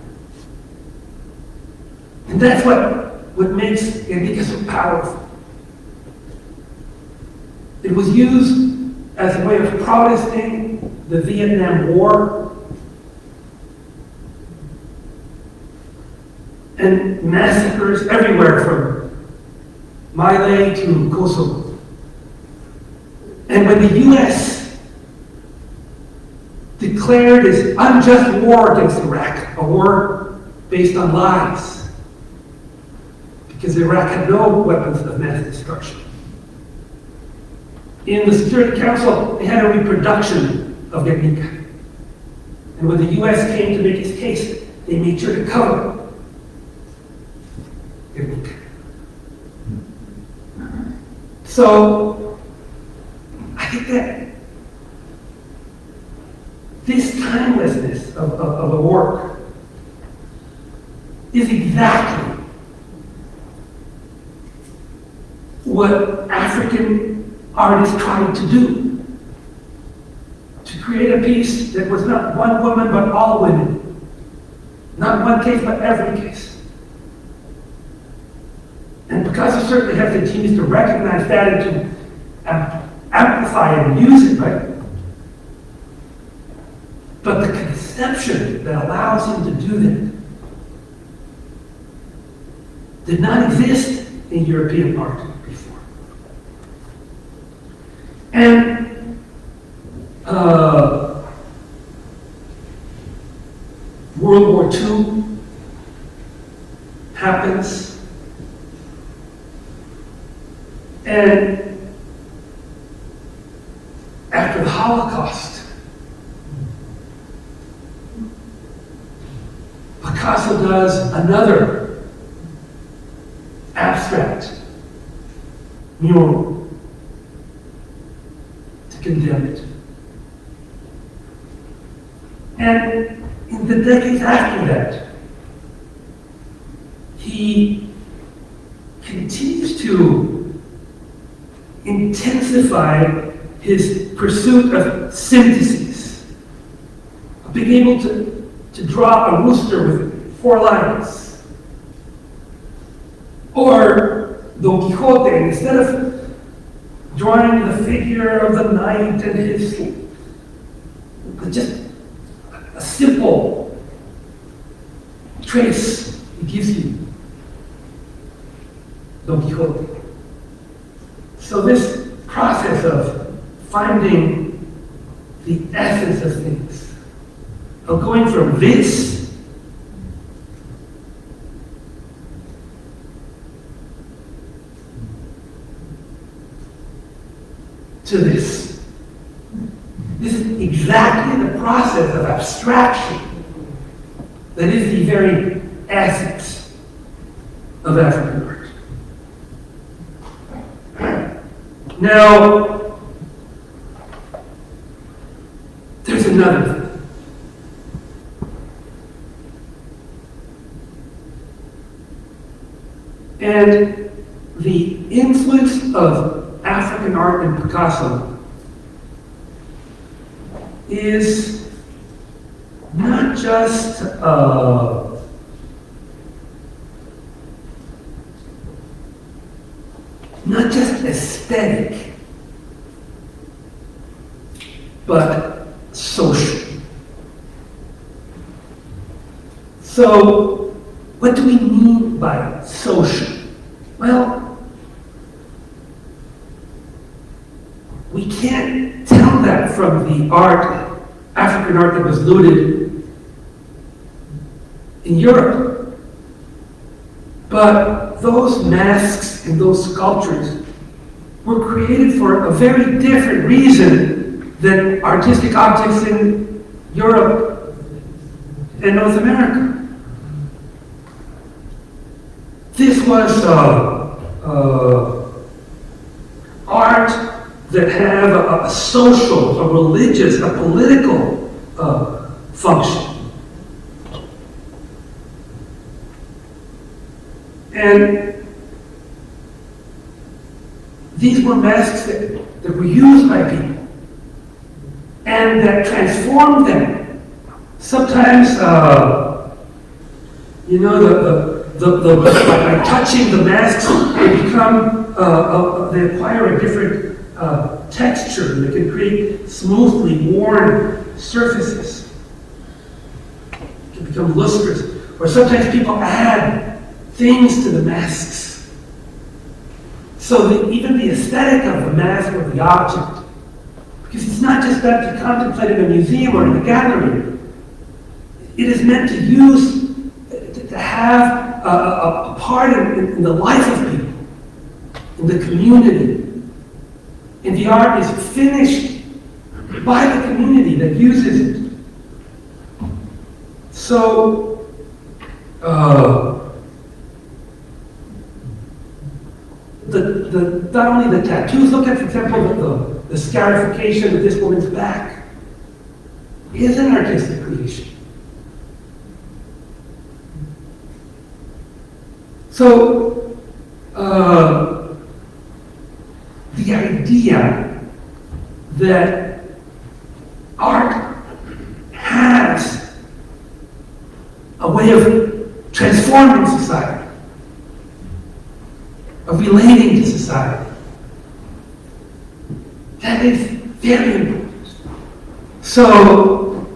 And that's what makes Guernica so powerful. It was used as a way of protesting the Vietnam War and massacres everywhere from Mali to Kosovo. And when the U.S. declared its unjust war against Iraq, a war based on lies, because Iraq had no weapons of mass destruction. In the Security Council, they had a reproduction of Guernica. And when the U.S. came to make its case, they made sure to cover Guernica. So, I think that this timelessness of a work is exactly what African artists tried to do. To create a piece that was not one woman but all women. Not one case but every case. And Picasso certainly has the genius to recognize that and to amplify it and use it, right? But the conception that allows him to do that did not exist in European art before. And World War II happens. And after the Holocaust, Picasso does another abstract mural to condemn it. And in the decades after that, he continues to intensify his pursuit of syntheses, of being able to draw a rooster with 4 lines. Or Don Quixote, instead of drawing the figure of the knight and his, just a simple trace he gives you, Don Quixote. So this process of finding the essence of things, of going from this to this. This is exactly the process of abstraction that is the very essence of African art. Now, there's another thing. And the influence of African art in Picasso is not just aesthetic, but social. So, what do we mean by social? Well, we can't tell that from the art, African art that was looted in Europe. But those masks and those sculptures were created for a very different reason than artistic objects in Europe and North America. This was art that had a social, a religious, a political function. And these were masks that were used by people and that transformed them. Sometimes, by touching the masks, they become, they acquire a different texture. They can create smoothly worn surfaces. It can become lustrous. Or sometimes people add things to the masks. So even the aesthetic of the mask or the object, because it's not just meant to contemplate in a museum or in a gallery. It is meant to use, to have a part in the life of people, in the community. And the art is finished by the community that uses it. So, not only the tattoos, look at, for example, the scarification of this woman's back is an artistic creation. So, the idea that art has a way of transforming society, of relating to society, that is very important. So,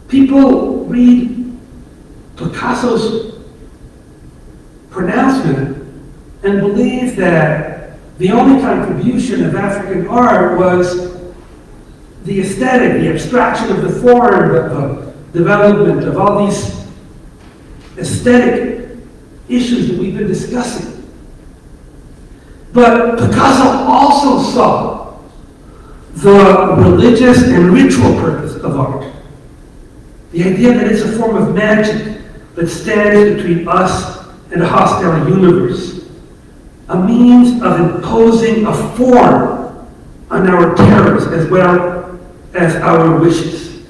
people read Picasso's pronouncement and believe that the only contribution of African art was the aesthetic, the abstraction of the form, the development of all these aesthetic issues that we've been discussing. But Picasso also saw the religious and ritual purpose of art. The idea that it's a form of magic that stands between us and a hostile universe. A means of imposing a form on our terrors as well as our wishes.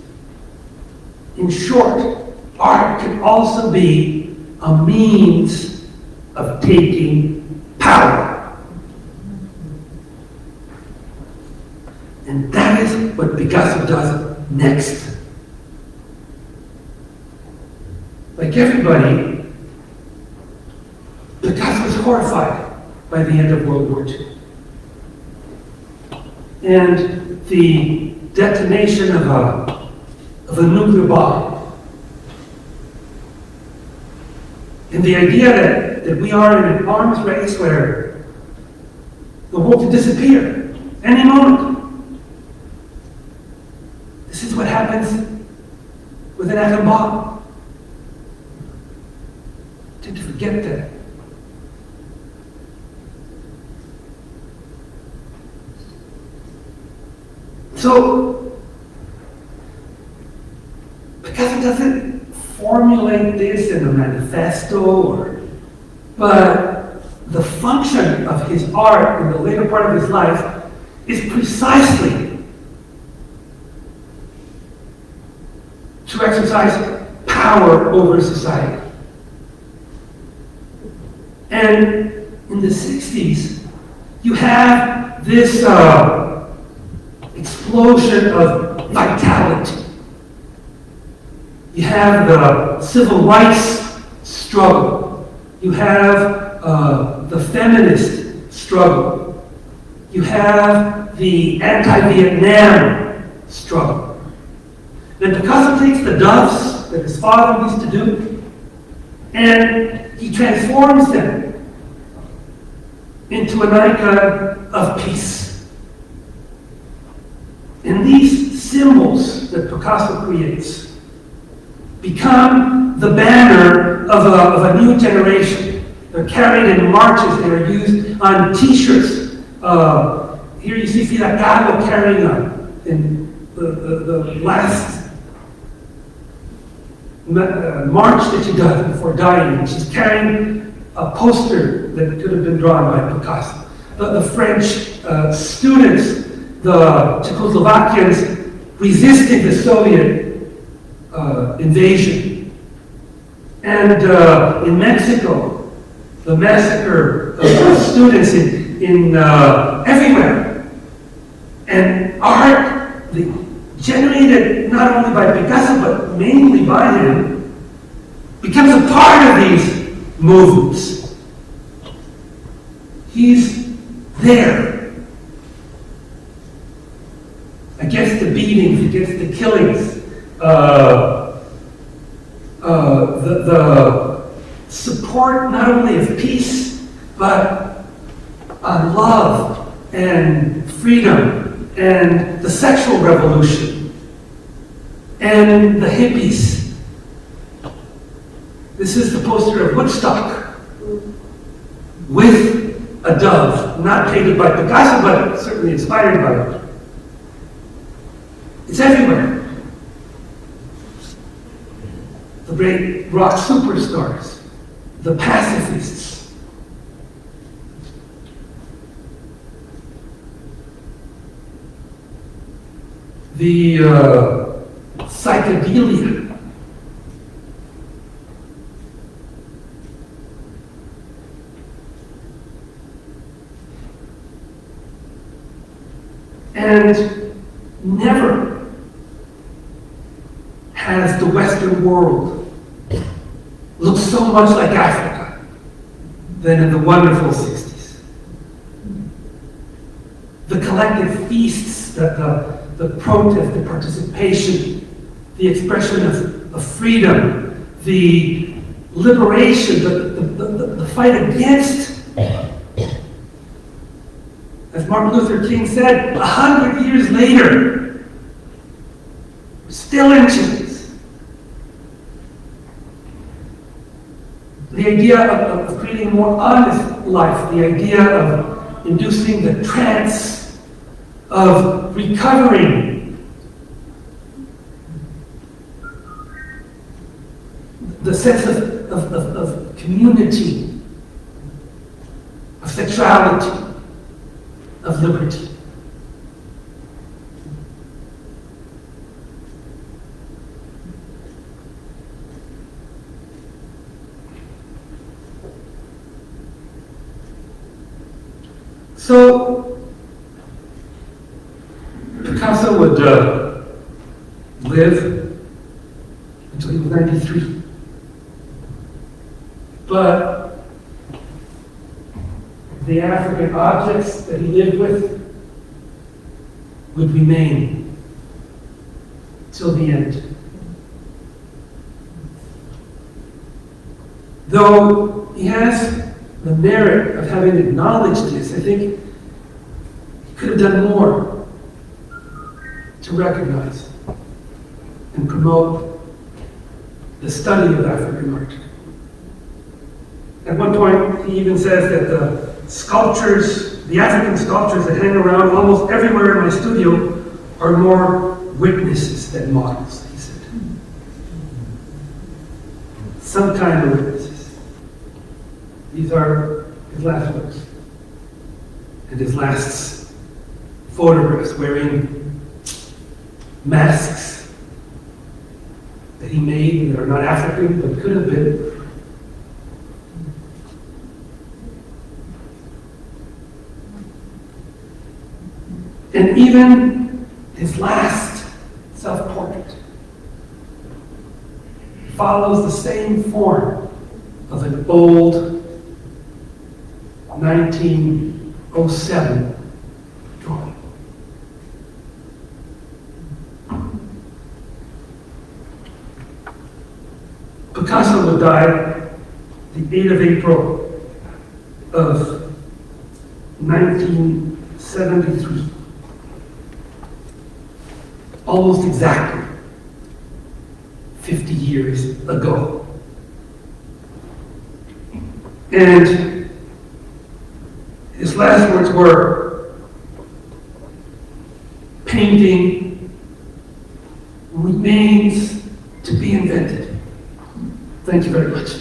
In short, art can also be a means of taking power. And that is what Picasso does next. Like everybody, Picasso was horrified by the end of World War II. And the detonation of a nuclear bomb. And the idea that we are in an arms race where the world will disappear any moment. This is what happens with an atom bomb. Tend to forget that. So, Picasso doesn't formulate this in a manifesto, but the function of his art in the later part of his life is precisely to exercise power over society. And in the 60s, you have this explosion of vitality. You have the civil rights struggle. You have the feminist struggle. You have the anti-Vietnam struggle. Then Picasso takes the doves that his father used to do, and he transforms them into an icon of peace. And these symbols that Picasso creates become the banner of a new generation. They're carried in marches. They are used on T-shirts. Here you see Frida Kahlo carrying in the last march that she does before dying. She's carrying a poster that could have been drawn by Picasso. The French students, the Czechoslovakians, resisted the Soviet invasion. And in Mexico, the massacre of students in everywhere. And art, generated not only by Picasso, but mainly by him, becomes a part of these movements. He's there against the beatings, against the killings, the support not only of peace, but on love and freedom and the sexual revolution and the hippies. This is the poster of Woodstock with a dove, not painted by Picasso, but certainly inspired by it. It's everywhere. The great rock superstars, the pacifists, the psychedelia, and never has the Western world looked so much like Africa than in the wonderful 60s. The collective feasts, the protest, the participation, the expression of freedom, the liberation, the fight against, as Martin Luther King said, 100 years later, we're still in chains. The idea of creating a more honest life, the idea of inducing the trance of recovering the sense of community, of sexuality, of liberty. So, Picasso would live until he was 93. But the African objects that he lived with would remain till the end. Though he has the merit of having acknowledged this, I think he could have done more to recognize and promote the study of African art. At one point, he even says that the sculptures, the African sculptures that hang around almost everywhere in my studio are more witnesses than models, he said. Some kind of witnesses. These are his last words. And his last photographs wearing masks that he made that are not African, but could have been. And even his last self-portrait follows the same form of an old 1907 drawing. Picasso would die the 8th of April of 1973. Almost exactly 50 years ago. And his last words were, painting remains to be invented. Thank you very much.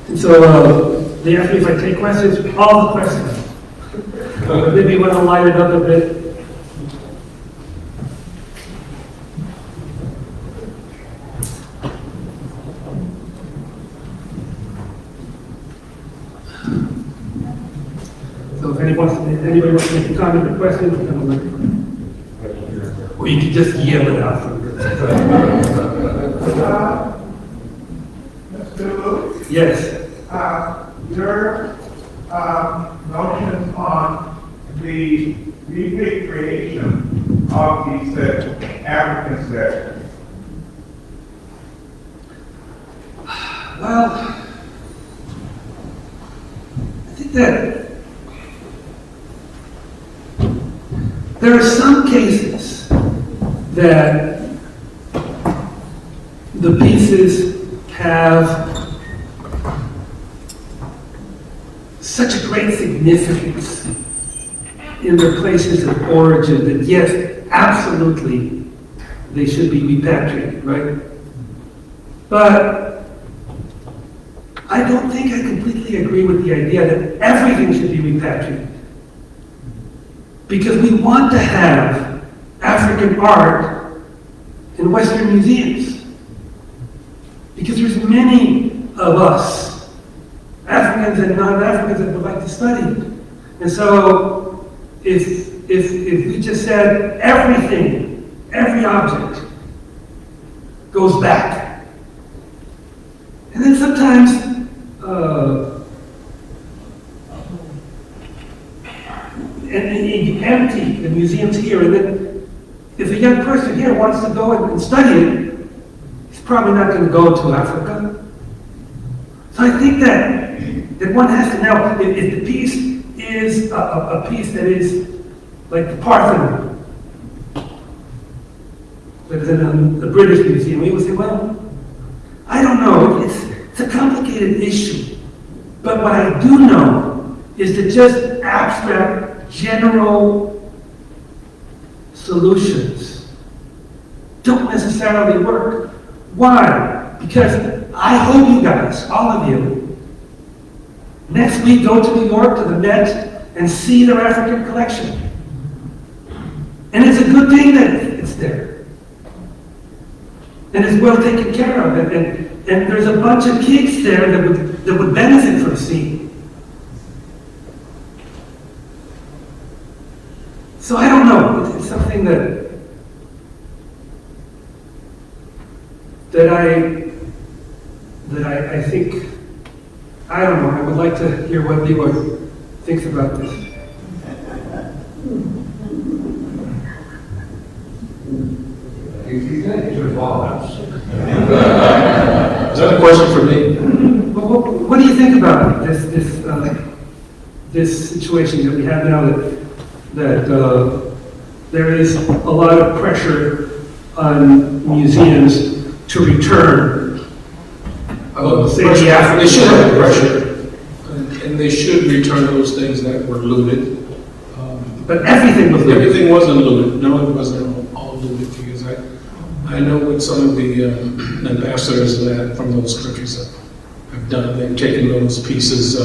And so they asked me if I take questions, all the questions. Maybe you want to light it up a bit. So if anybody wants to make a comment or question, or you can just yell it out. Mr. Luke, Yes. your notion on the recreation of these African sets. Well, I think that there are some cases that the pieces have such a great significance in their places of origin that yes, absolutely, they should be repatriated, right? But I don't think I completely agree with the idea that everything should be repatriated. Because we want to have African art in Western museums. Because there's many of us, Africans and non-Africans, that would like to study it. And so if we just said everything, every object goes back. And then sometimes and you empty the museums here, and then if a young person here wants to go and study it, he's probably not going to go to Africa. So I think that one has to know if the piece is a piece that is like the Parthenon, that is in the British Museum, we would say, well, I don't know, it's a complicated issue. But what I do know is that just abstract, general solutions don't necessarily work. Why? Because I hope you guys, all of you, next week go to New York to the Met and see their African collection. And it's a good thing that it's there. And it's well taken care of. And there's a bunch of kids there that would benefit from seeing. So I don't know. It's something that I think, I don't know, I would like to hear what LeRoi thinks about this. Is that a question for me? Well, what do you think about this situation that we have now, that there is a lot of pressure on museums to return? They should have pressure, and they should return those things that were looted. But everything was looted. Everything wasn't looted. No, it wasn't all looted, because I know what some of the ambassadors from those countries have done. They've taken those pieces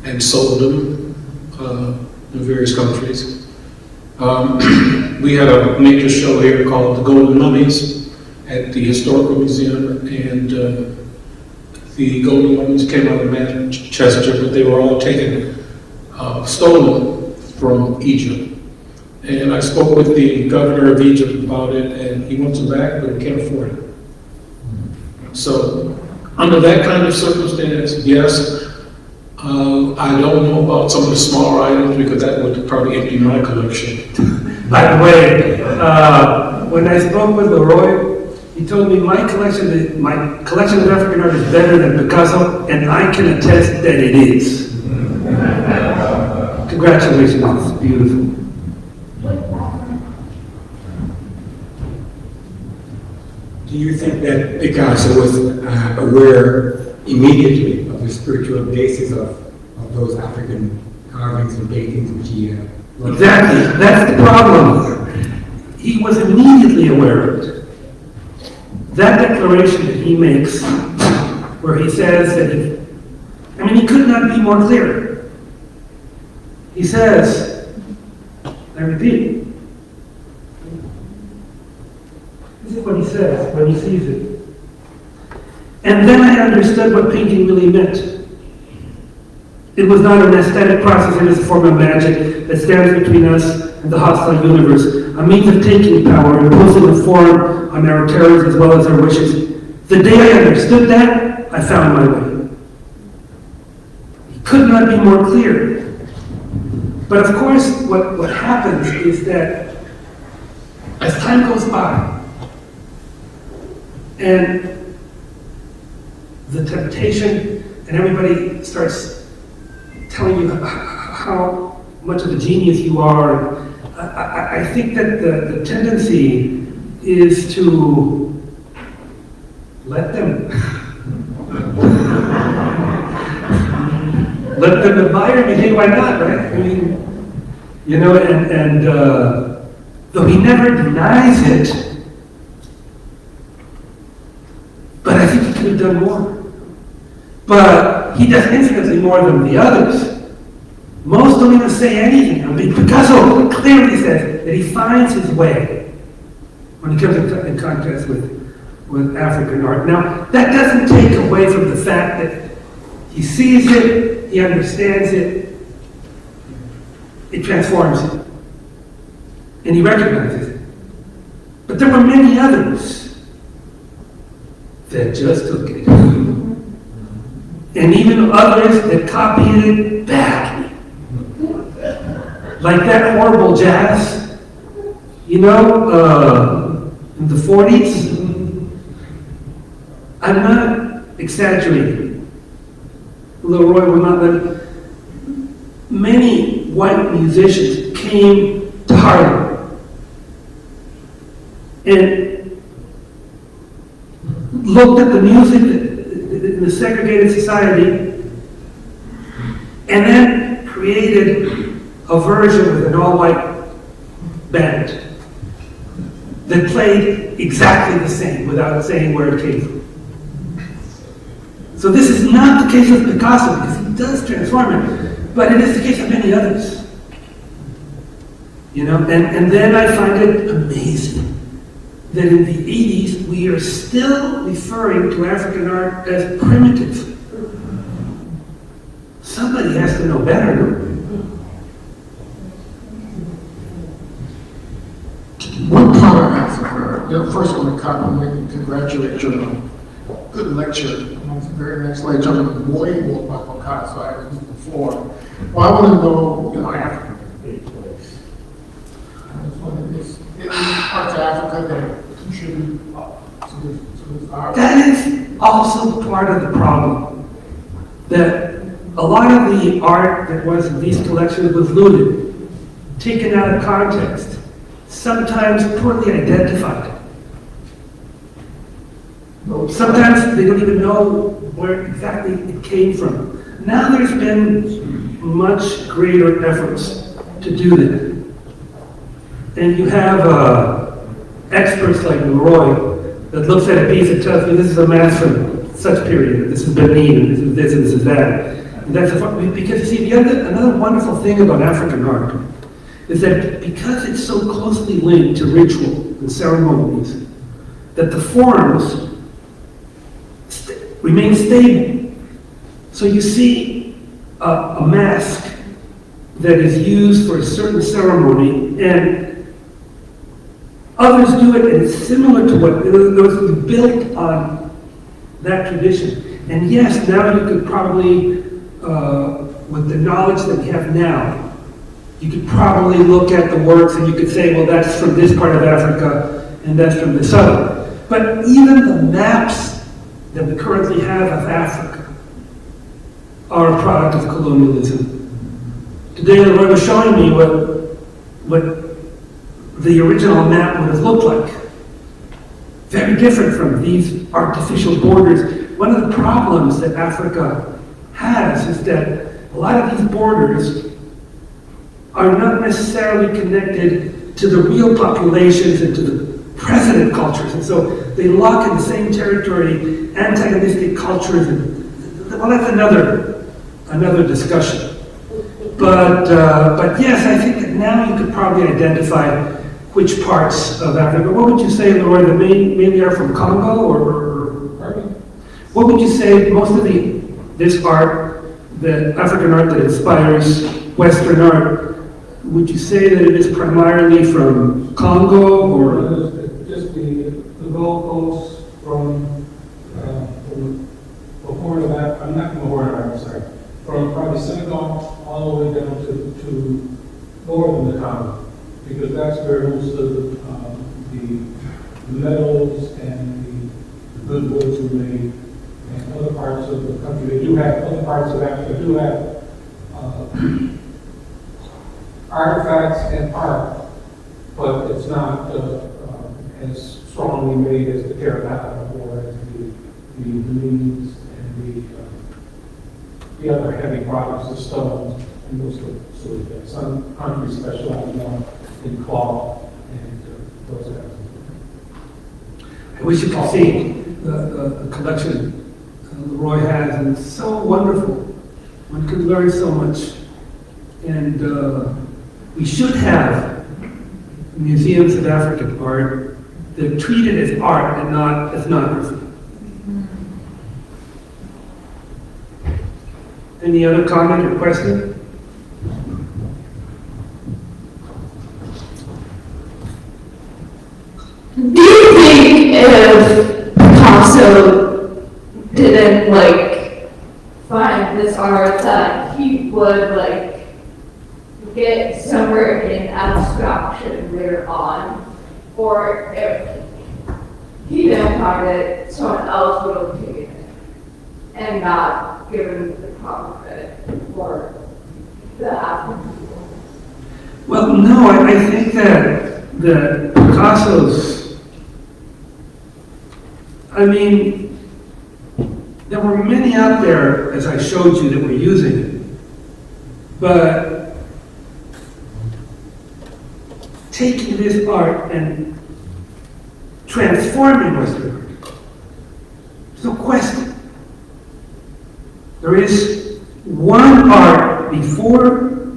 and sold them in various countries. We had a major show here called The Golden Mummies at the Historical Museum, and the golden mummies came out of Manchester, but they were all taken, stolen from Egypt. And I spoke with the governor of Egypt about it, and he wants them back, but he can't afford it. So, under that kind of circumstance, yes. I don't know about some of the smaller items, because that would probably empty my collection. By the way, when I spoke with LeRoi, He told me my collection of African art is better than Picasso, and I can attest that it is. Congratulations, it's beautiful. Do you think that Picasso was aware immediately of the spiritual basis of those African carvings and paintings which he wrote? Exactly, that's the problem. He was immediately aware of it. That declaration that he makes, where he says that he could not be more clear. He says, I repeat, this is what he says when he sees it. And then I understood what painting really meant. It was not an aesthetic process, it is a form of magic that stands between us and the hostile universe, a means of taking power, imposing a form on our terrors as well as our wishes. The day I understood that, I found my way. It could not be more clear. But of course, what happens is that as time goes by, and the temptation, and everybody starts telling you how much of a genius you are, I think that the tendency is to let them admire me. Hey, why not, right? I mean, and though he never denies it, but I think he could have done more. But he does infinitely more than the others. Most don't even say anything. I mean, Picasso clearly says that he finds his way when he comes in contact with African art. Now, that doesn't take away from the fact that he sees it, he understands it, it transforms it, and he recognizes it. But there were many others that just took it. And even others that copied it badly. Like that horrible jazz, in the 40s. I'm not exaggerating. LeRoi will not let me. Many white musicians came to Harlem and looked at the music in the segregated society and then created a version with an all-white band that played exactly the same without saying where it came from. So this is not the case with Picasso because he does transform it, but it is the case of many others. And then I find it amazing that in the 80s we are still referring to African art as primitive. Somebody has to know better, no? One part of Africa, first I want to compliment and congratulate you on a good lecture. It was a very nice lecture. I'm way more about Picasso I was before. Well, I want to know, Africa. Parts of Africa that contribute to this art. That is also part of the problem. That a lot of the art that was in these collections was looted, taken out of context, sometimes poorly identified. Sometimes they don't even know where exactly it came from. Now there's been much greater efforts to do that. And you have experts like LeRoi that looks at a piece and tells me this is a mask from such period, this is Benin, this is this, and this is that. And that's because you see, another wonderful thing about African art is that because it's so closely linked to ritual and ceremonies, that the forms remain stable. So you see a mask that is used for a certain ceremony, and others do it, and it's similar to what it was built on that tradition. And yes, now you could probably, with the knowledge that we have now, you could probably look at the works and you could say, well, that's from this part of Africa and that's from this other. But even the maps that we currently have of Africa are a product of colonialism. Today, LeRoi was showing me what the original map would have looked like. Very different from these artificial borders. One of the problems that Africa has is that a lot of these borders are not necessarily connected to the real populations and to the present cultures. And so they lock in the same territory antagonistic cultures. And, well, that's another discussion. But yes, I think that now you could probably identify which parts of Africa. What would you say, LeRoi, that mainly are from Congo, or what would you say most of this art, the African art that inspires Western art, would you say that it is primarily from Congo, or? Just the Gold Coast from the Horn of Africa, I'm not from the Horn of Africa, sorry, from probably Senegal all the way down to northern the Congo, because that's where most of the metals and the good woods were made, and other parts of the country. They do have, other parts of Africa do have artifacts and art, but it's not as strongly made as the terracotta or as the beads and the other heavy products, the stones, and those sort of things. Some countries specialize more in cloth and those kinds of things. I wish you could see the collection LeRoi has, and it's so wonderful. One could learn so much. And we should have museums of African art that treat it as art and not ethnography. Any other comment or question? Do you think if Picasso didn't find this art that he would get somewhere in abstraction later on, or if he didn't find it, someone else would have taken it and not given the proper credit for the African people? Well, no, I think that Picasso's, there were many out there, as I showed you, that were using it. But taking this art and transforming Western art, there's no question. There is one art before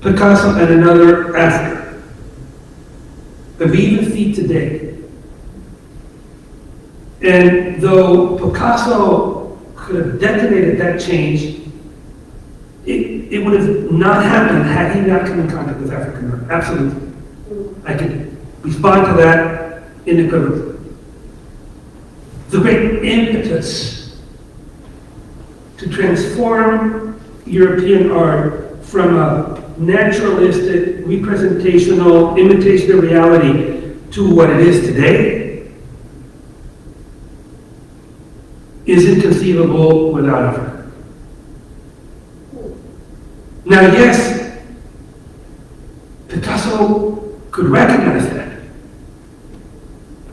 Picasso and another after that we even see today. And though Picasso could have detonated that change, it would have not happened had he not come in contact with African art. Absolutely. I can respond to that unequivocally. The great impetus to transform European art from a naturalistic, representational imitation of reality to what it is today is inconceivable without Africa. Now, yes, Picasso could recognize that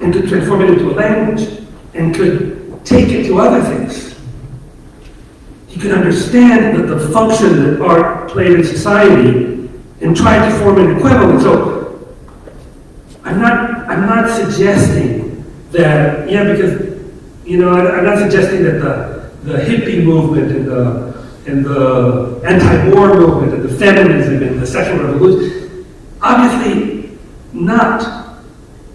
and could transform it into a language and could take it to other things. He could understand the function that art played in society and try to form an equivalent. So I'm not suggesting that, because I'm not suggesting that the hippie movement and the anti-war movement and the feminism and the sexual revolution, obviously not.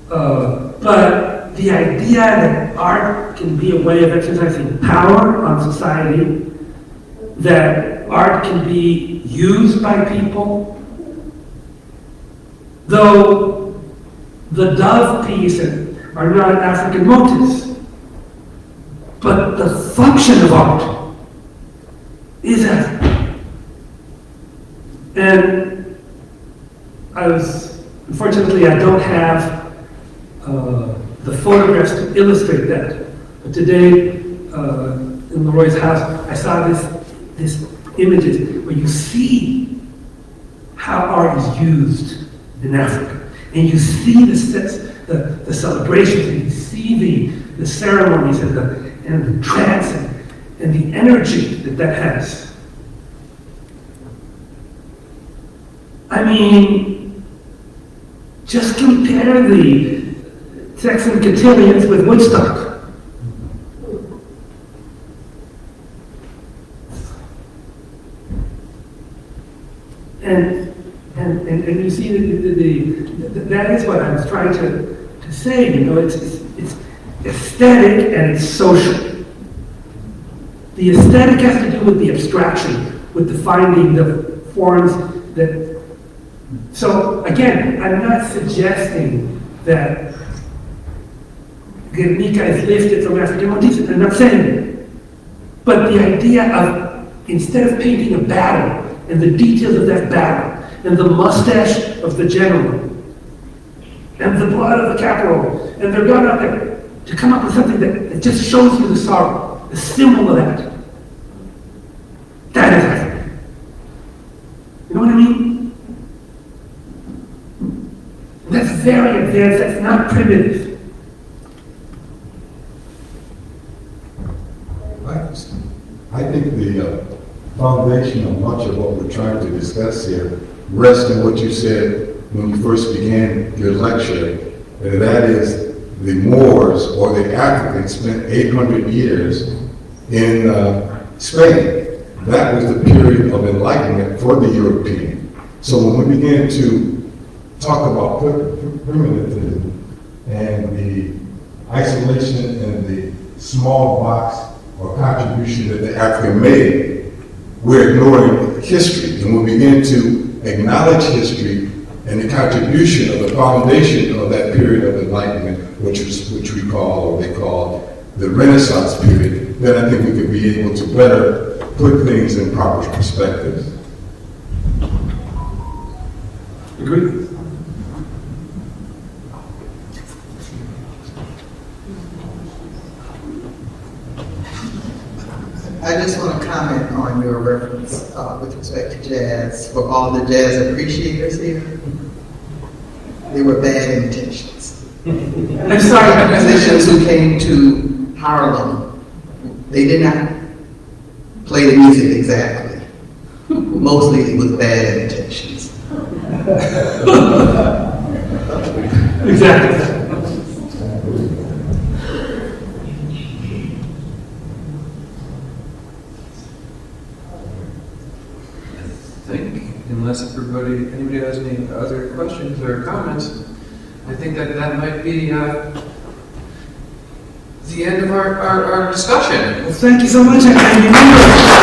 But the idea that art can be a way of exercising power on society, that art can be used by people, though the dove piece are not African motifs, but the function of art is African. And unfortunately, I don't have the photographs to illustrate that. But today, in LeRoi's house, I saw this images where you see how art is used in Africa. And you see the celebrations, and you see the ceremonies and the trance and the energy that has. I mean, just compare the Texan cotillions with Woodstock. And you see that is what I was trying to say. You know, it's aesthetic and it's social. The aesthetic has to do with the abstraction, with the finding the forms that. So again, I'm not suggesting that Guernica is lifted from African motifs. I'm not saying it. But the idea of, instead of painting a battle and the details of that battle, and the mustache of the general, and the blood of the caporal, and they're gone out there to come up with something that just shows you the sorrow, the symbol of that. That is African. You know what I mean? That's very advanced, that's not primitive. I think the foundation of much of what we're trying to discuss here rests in what you said when you first began your lecture, and that is the Moors or the Africans spent 800 years in Spain. That was the period of enlightenment for the European. So when we begin to talk about primitivism and the isolation and the small box or contribution that the African made, we're ignoring history. And we begin to acknowledge history and the contribution of the foundation of that period of enlightenment, which we call, or they call, the Renaissance period, then I think we could be able to better put things in proper perspective. Agree? I just want to comment on your reference with respect to jazz. For all the jazz appreciators here, they were bad intentions. I'm sorry. Musicians who came to Harlem, they did not play the music exactly. Mostly with bad intentions. Exactly. Unless anybody has any other questions or comments, I think that might be the end of our discussion. Well, thank you so much. And remember,